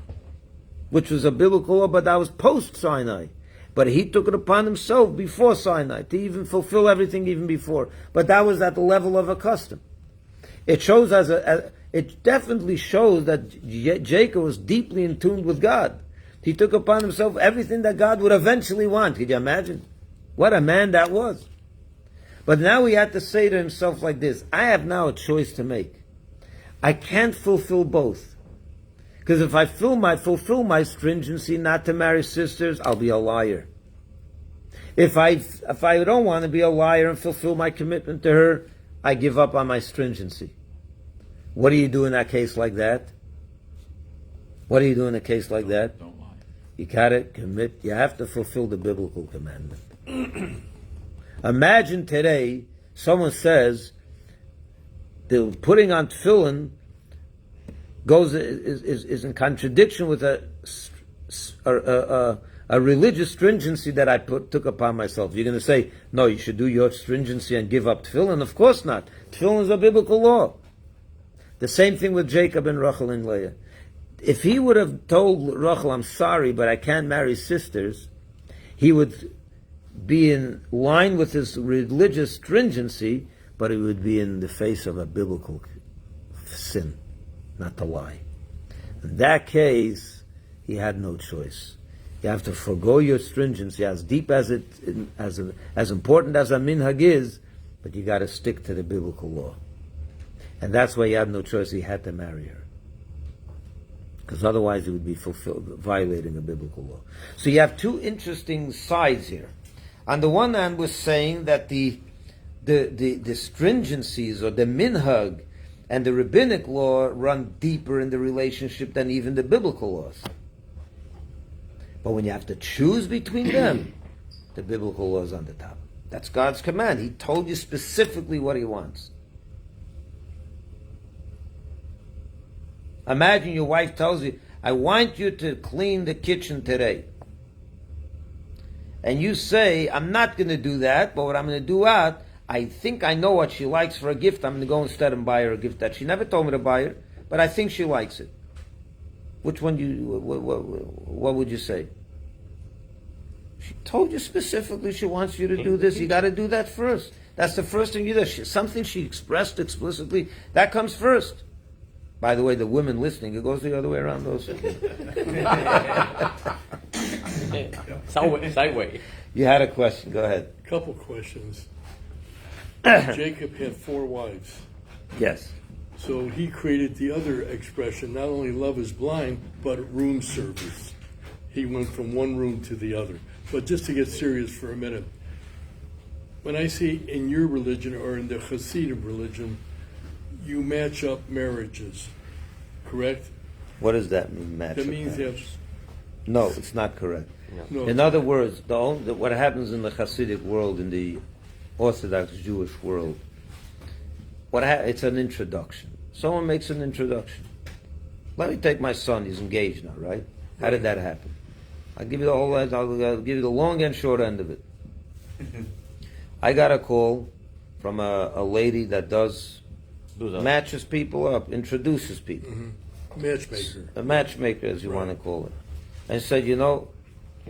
Which was a biblical law, but that was post-Sinai. But he took it upon himself before Sinai, to even fulfill everything even before. But that was at the level of a custom. It shows it definitely shows that Jacob was deeply in tune with God. He took upon himself everything that God would eventually want. Could you imagine? What a man that was. But now he had to say to himself like this, I have now a choice to make. I can't fulfill both. Because if I fulfill my stringency not to marry sisters, I'll be a liar. If I don't want to be a liar and fulfill my commitment to her, I give up on my stringency. What do you do in a case like that? What do you do in a case like that? Don't lie. You gotta commit. You have to fulfill the biblical commandment. Imagine today someone says the putting on tefillin is in contradiction with a religious stringency that I took upon myself. You're going to say, no, you should do your stringency and give up tefillin? Of course not. Tefillin is a biblical law. The same thing with Jacob and Rachel and Leah. If he would have told Rachel, I'm sorry, but I can't marry sisters, he would be in line with his religious stringency, but it would be in the face of a biblical sin, not to lie. In that case, he had no choice. You have to forego your stringency, as deep as as important as a minhag is, but you got to stick to the biblical law. And that's why he had no choice. He had to marry her, because otherwise he would be violating a biblical law. So you have two interesting sides here. On the one hand, we're saying that the stringencies or the minhag and the rabbinic law run deeper in the relationship than even the biblical laws. But when you have to choose between them, the biblical law is on the top. That's God's command. He told you specifically what he wants. Imagine your wife tells you, I want you to clean the kitchen today. And you say, I'm not going to do that, but what I'm going to do out, I think I know what she likes for a gift. I'm going to go instead and buy her a gift that she never told me to buy her, but I think she likes it. Which one what would you say? She told you specifically she wants you to do this. You got to do that first. That's the first thing you do. Something she expressed explicitly, that comes first. By the way, the women listening, it goes the other way around also. Sideways. You had a question. Go ahead. Couple questions. Jacob had 4 wives. Yes. So he created the other expression, not only love is blind, but room service. He went from one room to the other. But just to get serious for a minute, when I say in your religion or in the Hasidic religion, you match up marriages, correct? What does that mean, match That up means marriage? that No, it's not correct. no. In other words, what happens in the Hasidic world, in the Orthodox Jewish world, it's an introduction. Someone makes an introduction. Let me take my son. He's engaged now, right? How did that happen? I'll give you the whole. I'll give you the long and short end of it. I got a call from a lady that matches people up, introduces people. Mm-hmm. Matchmaker. A matchmaker, as you want to call it. And said,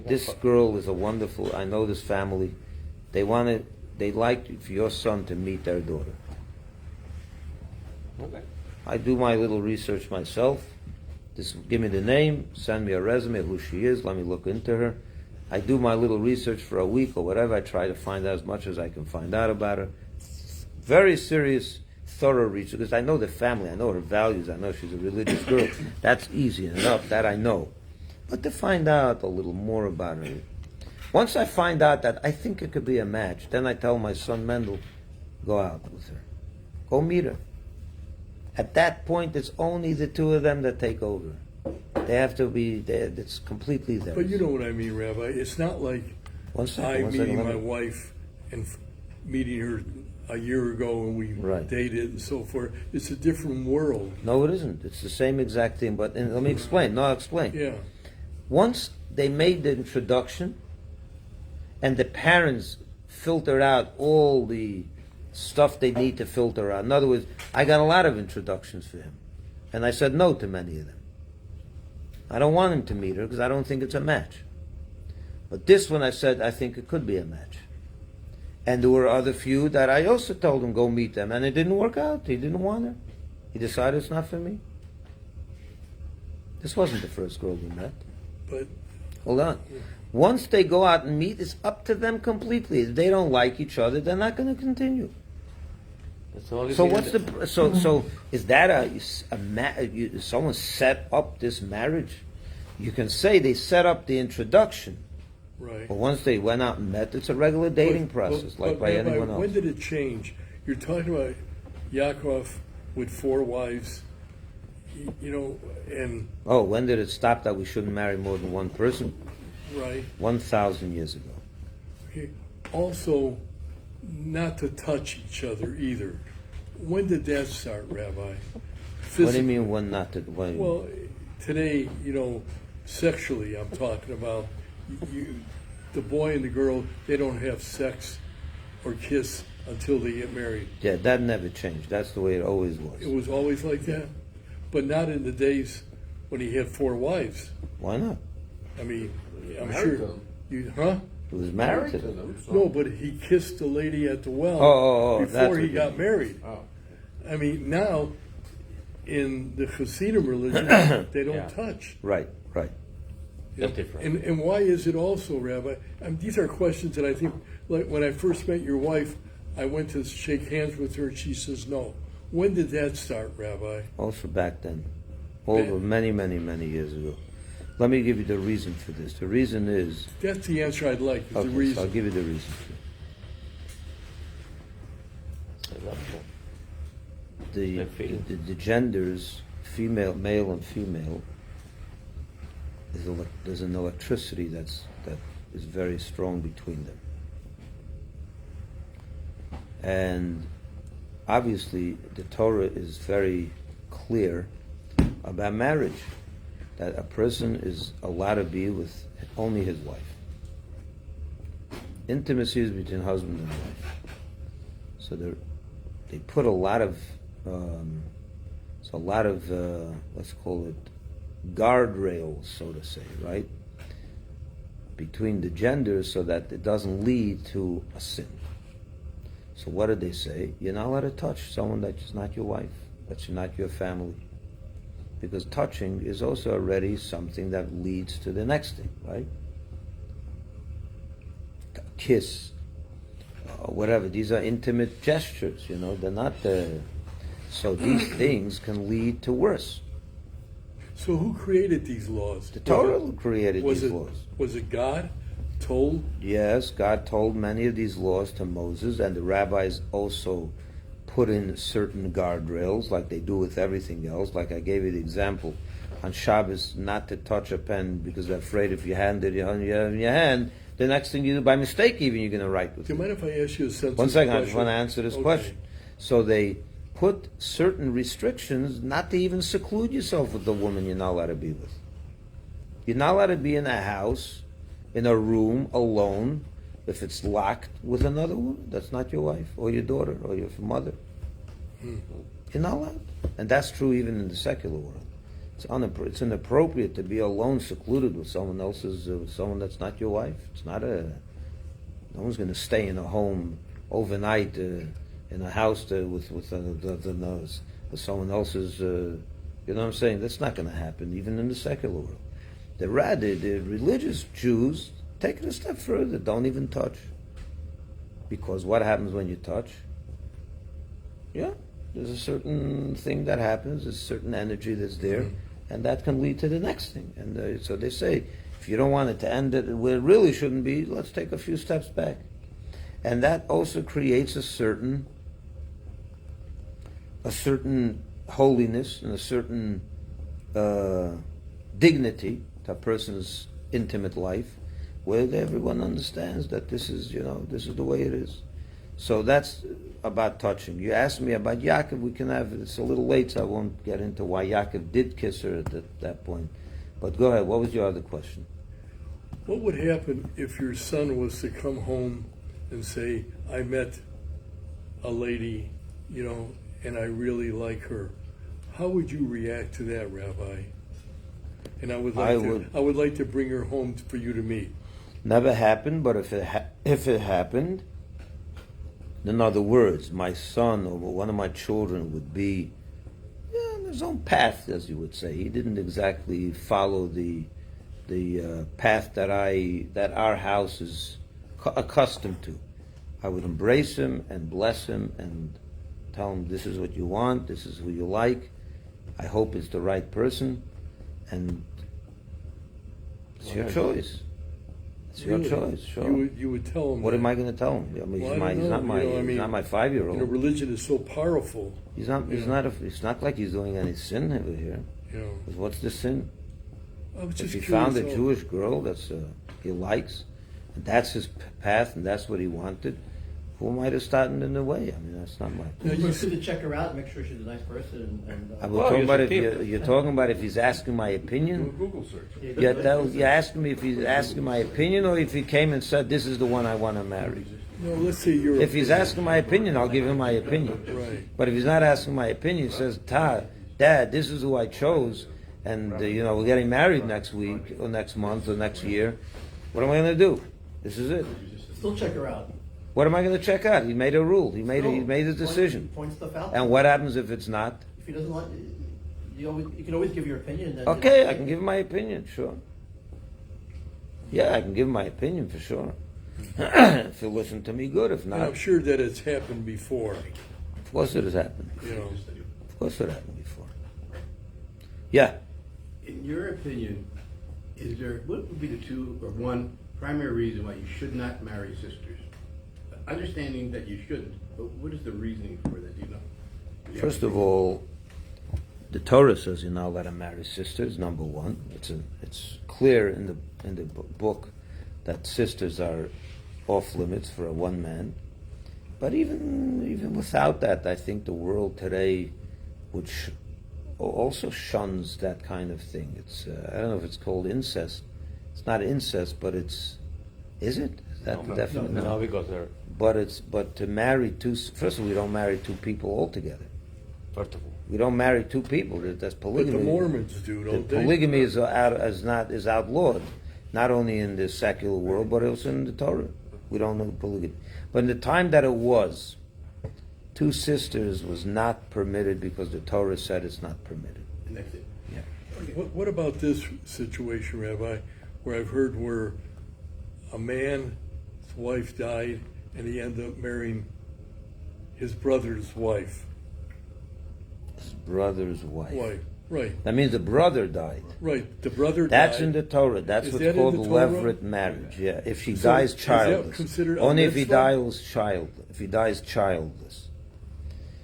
this girl is a wonderful. I know this family. They'd like for your son to meet their daughter. Okay. I do my little research myself. Just give me the name, send me a resume of who she is, let me look into her. I do my little research for a week or whatever. I try to find out as much as I can find out about her. Very serious, thorough research, because I know the family, I know her values, I know she's a religious girl. That's easy enough, that I know. But to find out a little more about her, once I find out that I think it could be a match, then I tell my son Mendel, go out with her. Go meet her. At that point, it's only the two of them that take over. They have to be there. It's completely theirs. But you know what I mean, Rabbi. It's not like meeting my wife and meeting her a year ago and we dated and so forth. It's a different world. No, it isn't. It's the same exact thing. But let me explain. No, I'll explain. Yeah. Once they made the introduction and the parents filtered out all the stuff they need to filter out. In other words, I got a lot of introductions for him. And I said no to many of them. I don't want him to meet her because I don't think it's a match. But this one I said, I think it could be a match. And there were other few that I also told him, go meet them. And it didn't work out. He didn't want her. He decided it's not for me. This wasn't the first girl we met. But hold on. Once they go out and meet, it's up to them completely. If they don't like each other, they're not going to continue. So what's the so is that someone set up this marriage? You can say they set up the introduction, right? But once they went out and met, it's a regular dating process, like by anyone else. When did it change? You're talking about Yaakov with 4 wives, and when did it stop that we shouldn't marry more than one person? Right. 1,000 years ago. Okay. Also, not to touch each other either. When did that start, Rabbi? What do you mean when not to? When, Well, today, sexually, I'm talking about the boy and the girl. They don't have sex or kiss until they get married. yeah, that never changed. That's the way it always was. It was always like that, but not in the days when he had 4 wives. Why not? I mean, I'm Married to sure. them. Huh? He was married to them. them. So. No, but he kissed the lady at the well Oh, that's before what he you got mean. married. Oh. I mean, now in the Hasidim religion, they don't Yeah. touch. Right, right. That's different. And why is it also, Rabbi? These are questions that I think, like when I first met your wife, I went to shake hands with her, and she says no. When did that start, Rabbi? Also back then, over many, many, many years ago. Let me give you the reason for this. The reason is, That's the answer I'd like. Is okay, the so reason. I'll give you the reason. Their feelings. The genders, male and female, there's an electricity that is very strong between them. And obviously the Torah is very clear about marriage, that a person is allowed to be with only his wife. Intimacy is between husband and wife. So they put a lot of let's call it guardrails, so to say, right, between the genders, so that it doesn't lead to a sin. So what did they say? You're not allowed to touch someone that's not your wife, that's not your family, because touching is also already something that leads to the next thing, right? Kiss, whatever. These are intimate gestures, they're not so these things can lead to worse. So who created these laws? The Torah created these laws. Was it God told? Yes, God told many of these laws to Moses, and the rabbis also put in certain guardrails, like they do with everything else. Like I gave you the example on Shabbos, not to touch a pen because they're afraid if you hand it in your hand, the next thing you do by mistake, even you're going to write with Do you it. mind if I ask you a sensitive One second, I just question? want to answer this Okay. question. So they put certain restrictions not to even seclude yourself with the woman you're not allowed to be with. You're not allowed to be in a house, in a room, alone, if it's locked with another woman that's not your wife, or your daughter, or your mother. You're not allowed. And that's true even in the secular world. It's inappropriate to be alone, secluded with someone else's, someone that's not your wife. No one's going to stay in a home overnight, in a house with someone else's, you know what I'm saying? That's not going to happen, even in the secular world. The religious Jews take it a step further. Don't even touch. Because what happens when you touch? Yeah, there's a certain thing that happens, there's a certain energy that's there, and that can lead to the next thing. And so they say, if you don't want it to end where it really shouldn't be, let's take a few steps back. And that also creates a certain holiness and a certain dignity to a person's intimate life, where everyone understands that this is the way it is. So that's about touching. You asked me about Yaakov. We can have, it's a little late, so I won't get into why Yaakov did kiss her at that point. But go ahead. What was your other question? What would happen if your son was to come home and say, I met a lady, and I really like her? How would you react to that, Rabbi? And I would like to bring her home for you to meet. Never happened, but if it happened, in other words, my son or one of my children would be on his own path, as you would say. He didn't exactly follow the path that our house is accustomed to. I would embrace him and bless him and tell him, this is what you want, this is who you like. I hope it's the right person, and it's your choice. It's your choice. Sure. You would tell him. What that. am I going to tell him? I mean, Well, he's not my 5-year-old. Religion is so powerful. He's not. It's not like he's doing any sin over here. 'Cause what's the sin? I was If just he curious found a how- Jewish girl that's he likes, and that's his path, and that's what he wanted, who am I to stand in the way? I mean, that's not my. No, You you should to check her out, make sure she's a nice person, and I was Well, talking you're about if superior. you're talking about if he's asking my Do a opinion. Google search. You're asking me if he's asking my opinion, or if he came and said this is the one I want to marry. No, let's say you're. If he's asking my opinion, I'll give him my opinion. Right. But if he's not asking my opinion, he says, Dad, this is who I chose, and we're getting married next week, or next month, or next year. What am I going to do? This is it. still check her out. What am I going to check out? He made a rule. He made a decision. Point stuff out. And what happens if it's not? If he doesn't like, you can always give your opinion. Then Okay, I can give my opinion, sure. Yeah, I can give my opinion for sure. If he'll listen to me, good. If And not, I'm sure that it's happened before, of course it has happened. you know. Of course it happened before. Yeah. In your opinion, what would be the two or one primary reason why you should not marry sisters? Understanding that you shouldn't, but what is the reasoning for that? Do you know? First of all, the Torah says you're not allowed to marry sisters. Number one, it's clear in the book that sisters are off limits for a one man. But even without that, I think the world today also shuns that kind of thing. It's I don't know if it's called incest. It's not incest, but it's. Is it? Is that the definition? No, because they're But to marry two. First of all, we don't marry two people altogether. first of all. We don't marry two people. That's But polygamy. the Mormons do, The don't they? polygamy is outlawed, not only in the secular world but also in the Torah. We don't know polygamy. But in the time that it was, two sisters was not permitted because the Torah said it's not permitted. And that's it. Yeah. What about this situation, Rabbi, where I've heard where a man's wife died and he ended up marrying his brother's wife? His brother's wife. Right. That means the brother died. Right. The brother That's died. in the Torah. That's Is what's that in called the the Torah? levirate marriage. Yeah. If she So dies is that childless. considered a Only if he mitzvah? dies childless.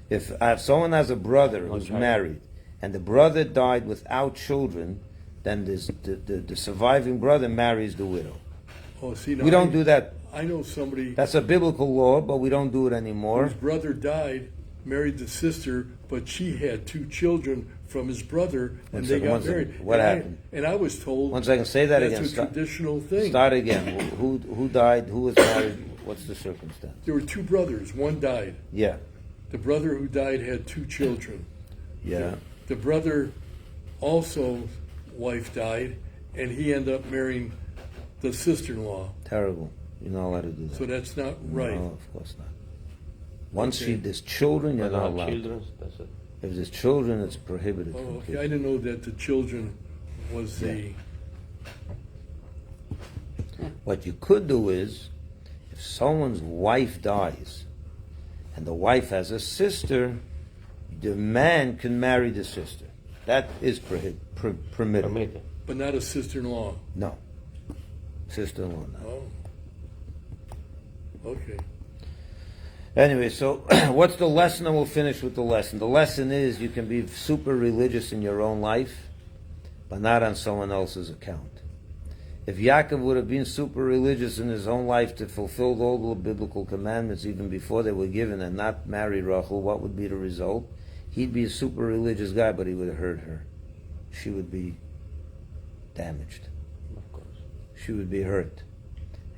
If someone has a brother who's child. married and the brother died without children, then the surviving brother marries the widow. Oh, see, now We don't do that. I know somebody That's a biblical law, but we don't do it anymore. whose brother died, married the sister, but she had two children from his brother, One and second, they one got second. married. What And happened? And I was told. One second, say that that's again. a traditional thing. Start again. Who died? Who was married? What's the circumstance? There were two brothers. One died. Yeah. The brother who died had two children. Yeah. The brother also wife died, and he ended up marrying the sister-in-law. Terrible. You're not allowed to do that. So that's not right. No, of course not. Once Okay. there's children, you're But not now allowed. children, that's it. If there's children, it's prohibited. Oh, okay. completely. I didn't know that the children was the. What you could do is, if someone's wife dies, and the wife has a sister, the man can marry the sister. That is permitted. Permitted. But not a sister-in-law. No. Sister-in-law, no. Oh. Okay. Anyway, so what's the lesson? And we'll finish with the lesson. The lesson is you can be super religious in your own life, but not on someone else's account. If Yaakov would have been super religious in his own life to fulfill all the biblical commandments even before they were given and not marry Rachel, what would be the result? He'd be a super religious guy, but he would have hurt her. She would be damaged. Of course. She would be hurt.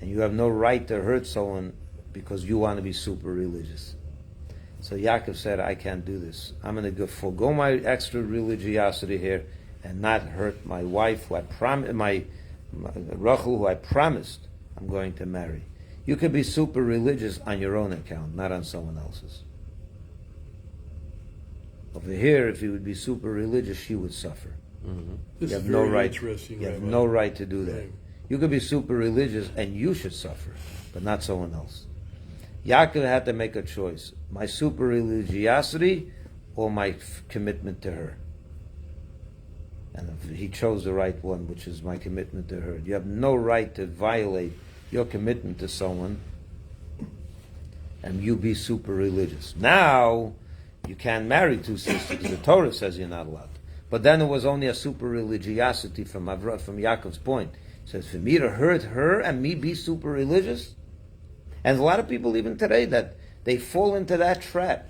And you have no right to hurt someone because you want to be super religious. So Yaakov said, I can't do this. I'm going to forego my extra religiosity here and not hurt my wife, who I Rachel, who I promised I'm going to marry. You could be super religious on your own account, not on someone else's. Over here, if you would be super religious, she would suffer. This You is have no very right. interesting. You have Rabbi. no right to do that. Right. You could be super religious and you should suffer, but not someone else. Yaakov had to make a choice: my super religiosity or my commitment to her. And he chose the right one, which is my commitment to her. You have no right to violate your commitment to someone and you be super religious. Now, you can't marry two sisters. The Torah says you're not allowed. But then it was only a super religiosity from Yaakov's point. He says, for me to hurt her and me be super religious, And a lot of people even today that they fall into that trap.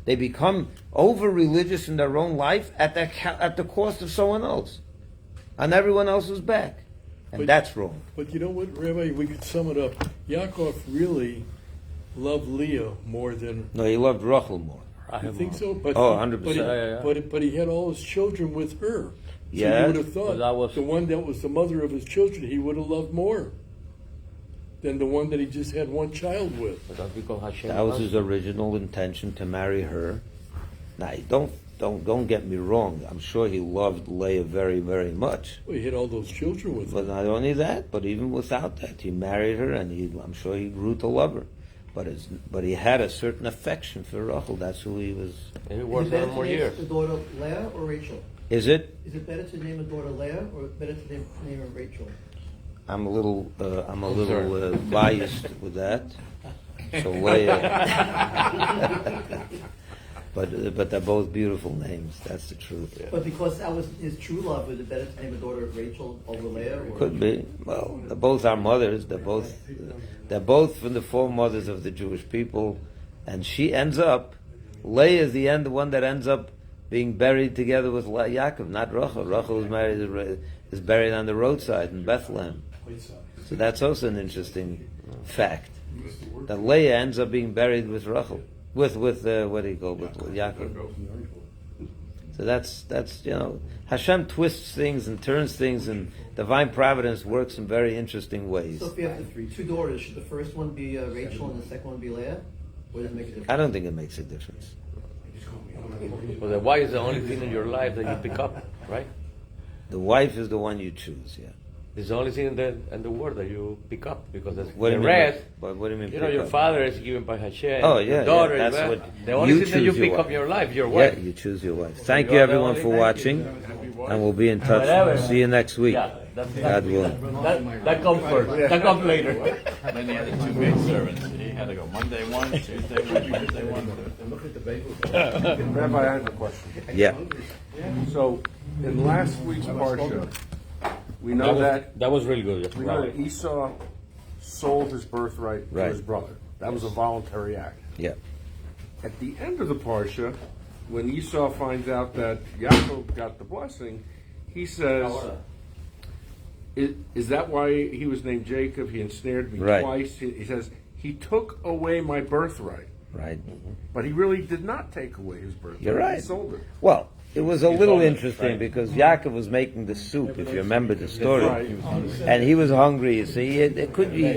They become over religious in their own life at the cost of someone else, on everyone else's back, and But- that's wrong. But you know what, Rabbi, we could sum it up. Yaakov really loved Leah more than, No, he loved Rachel more. you think so? But Oh, he- 100%. but he- Yeah. But he had all his children with her. So Yeah. you would have thought But that was- the one that was the mother of his children, he would have loved more than the one that he just had one child with. But that's because Hashem That was loves his original intention to marry her. Now, don't get me wrong. I'm sure he loved Leah very, very much. Well, he had all those children with But him. not only that, but even without that, he married her, and I'm sure he grew to love her. But he had a certain affection for Rachel. That's who he was. and he Is works it better on to more name years. the daughter Leah or Rachel? Is it? Is it better to name a daughter Leah or better to name her Rachel? I'm a little biased with that. So Leah. but they're both beautiful names. That's the truth. But because that was his true love, is it better to name a daughter Rachel over Leah? Or? Could be. Well, they're both our mothers. They're both from the foremothers of the Jewish people, and she ends up. Leah is the one that ends up being buried together with Yaakov, not Rachel. Rachel is buried on the roadside in Bethlehem. So that's also an interesting fact. That Leah ends up being buried with Rachel, with what do you call it, with Yaakov. So that's Hashem twists things and turns things, and divine providence works in very interesting ways. So if you have two daughters, should the first one be Rachel and the second one be Leah? Or does it make a difference? I don't think it makes a difference. Well, the wife is the only thing in your life that you pick up, right? The wife is the one you choose. Yeah. It's the only thing in the world that you pick up because that's What do the you mean? rest. What do you mean? You know, pick your up? father is given by Hashem. Oh, your yeah, daughter yeah, is that's well. what- The only you thing that you choose your pick up wife. your life, your Yeah, wife. you choose your wife. Thank you you, are the everyone, only for man. watching, and we'll be in touch. Whatever. See you next week. Yeah, that's God willing. That comes first. That comes later. Then he had the two maidservants. He had to go Monday one, Tuesday one, Wednesday one. Look at the bagels. Rabbi, I have a question. Yeah. So, in last week's parsha, we know that That was really good. we know that Esau sold his birthright to Right. his brother. That was a voluntary act. Yeah. At the end of the parsha, when Esau finds out that Yaakov got the blessing, he says, "Is that why he was named Jacob? He ensnared me Right. twice." He says, "He took away my birthright." Right. But he really did not take away his birthright. You're right. He sold it. Well, it was a little sold it, interesting right. because Yaakov was making the soup, if you remember the story. Right. And he was hungry, you see.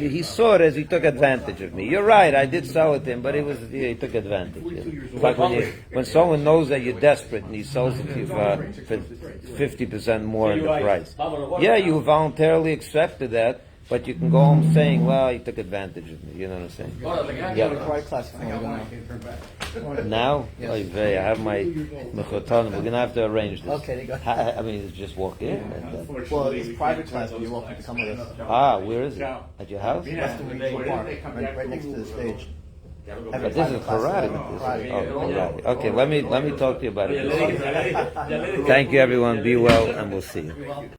He saw it as he took advantage of me. You're right, I did sell it to him, but he took advantage. It's like when someone knows that you're desperate and he sells it to you for 50% more in the price. Yeah, you voluntarily accepted that, but you can go home saying, well, he took advantage of me. You know what I'm saying? Yeah. Quiet class. Now? Oy vey, I have my mechotanim. We're going to have to arrange this. Okay, they go. I mean, just walk in. Well, it's private class, but you're welcome to come with us. Where is it? At your house? Right next to the stage. But this is karate. Karate. Okay, let me talk to you about it. Thank you, everyone. Be well, and we'll see you.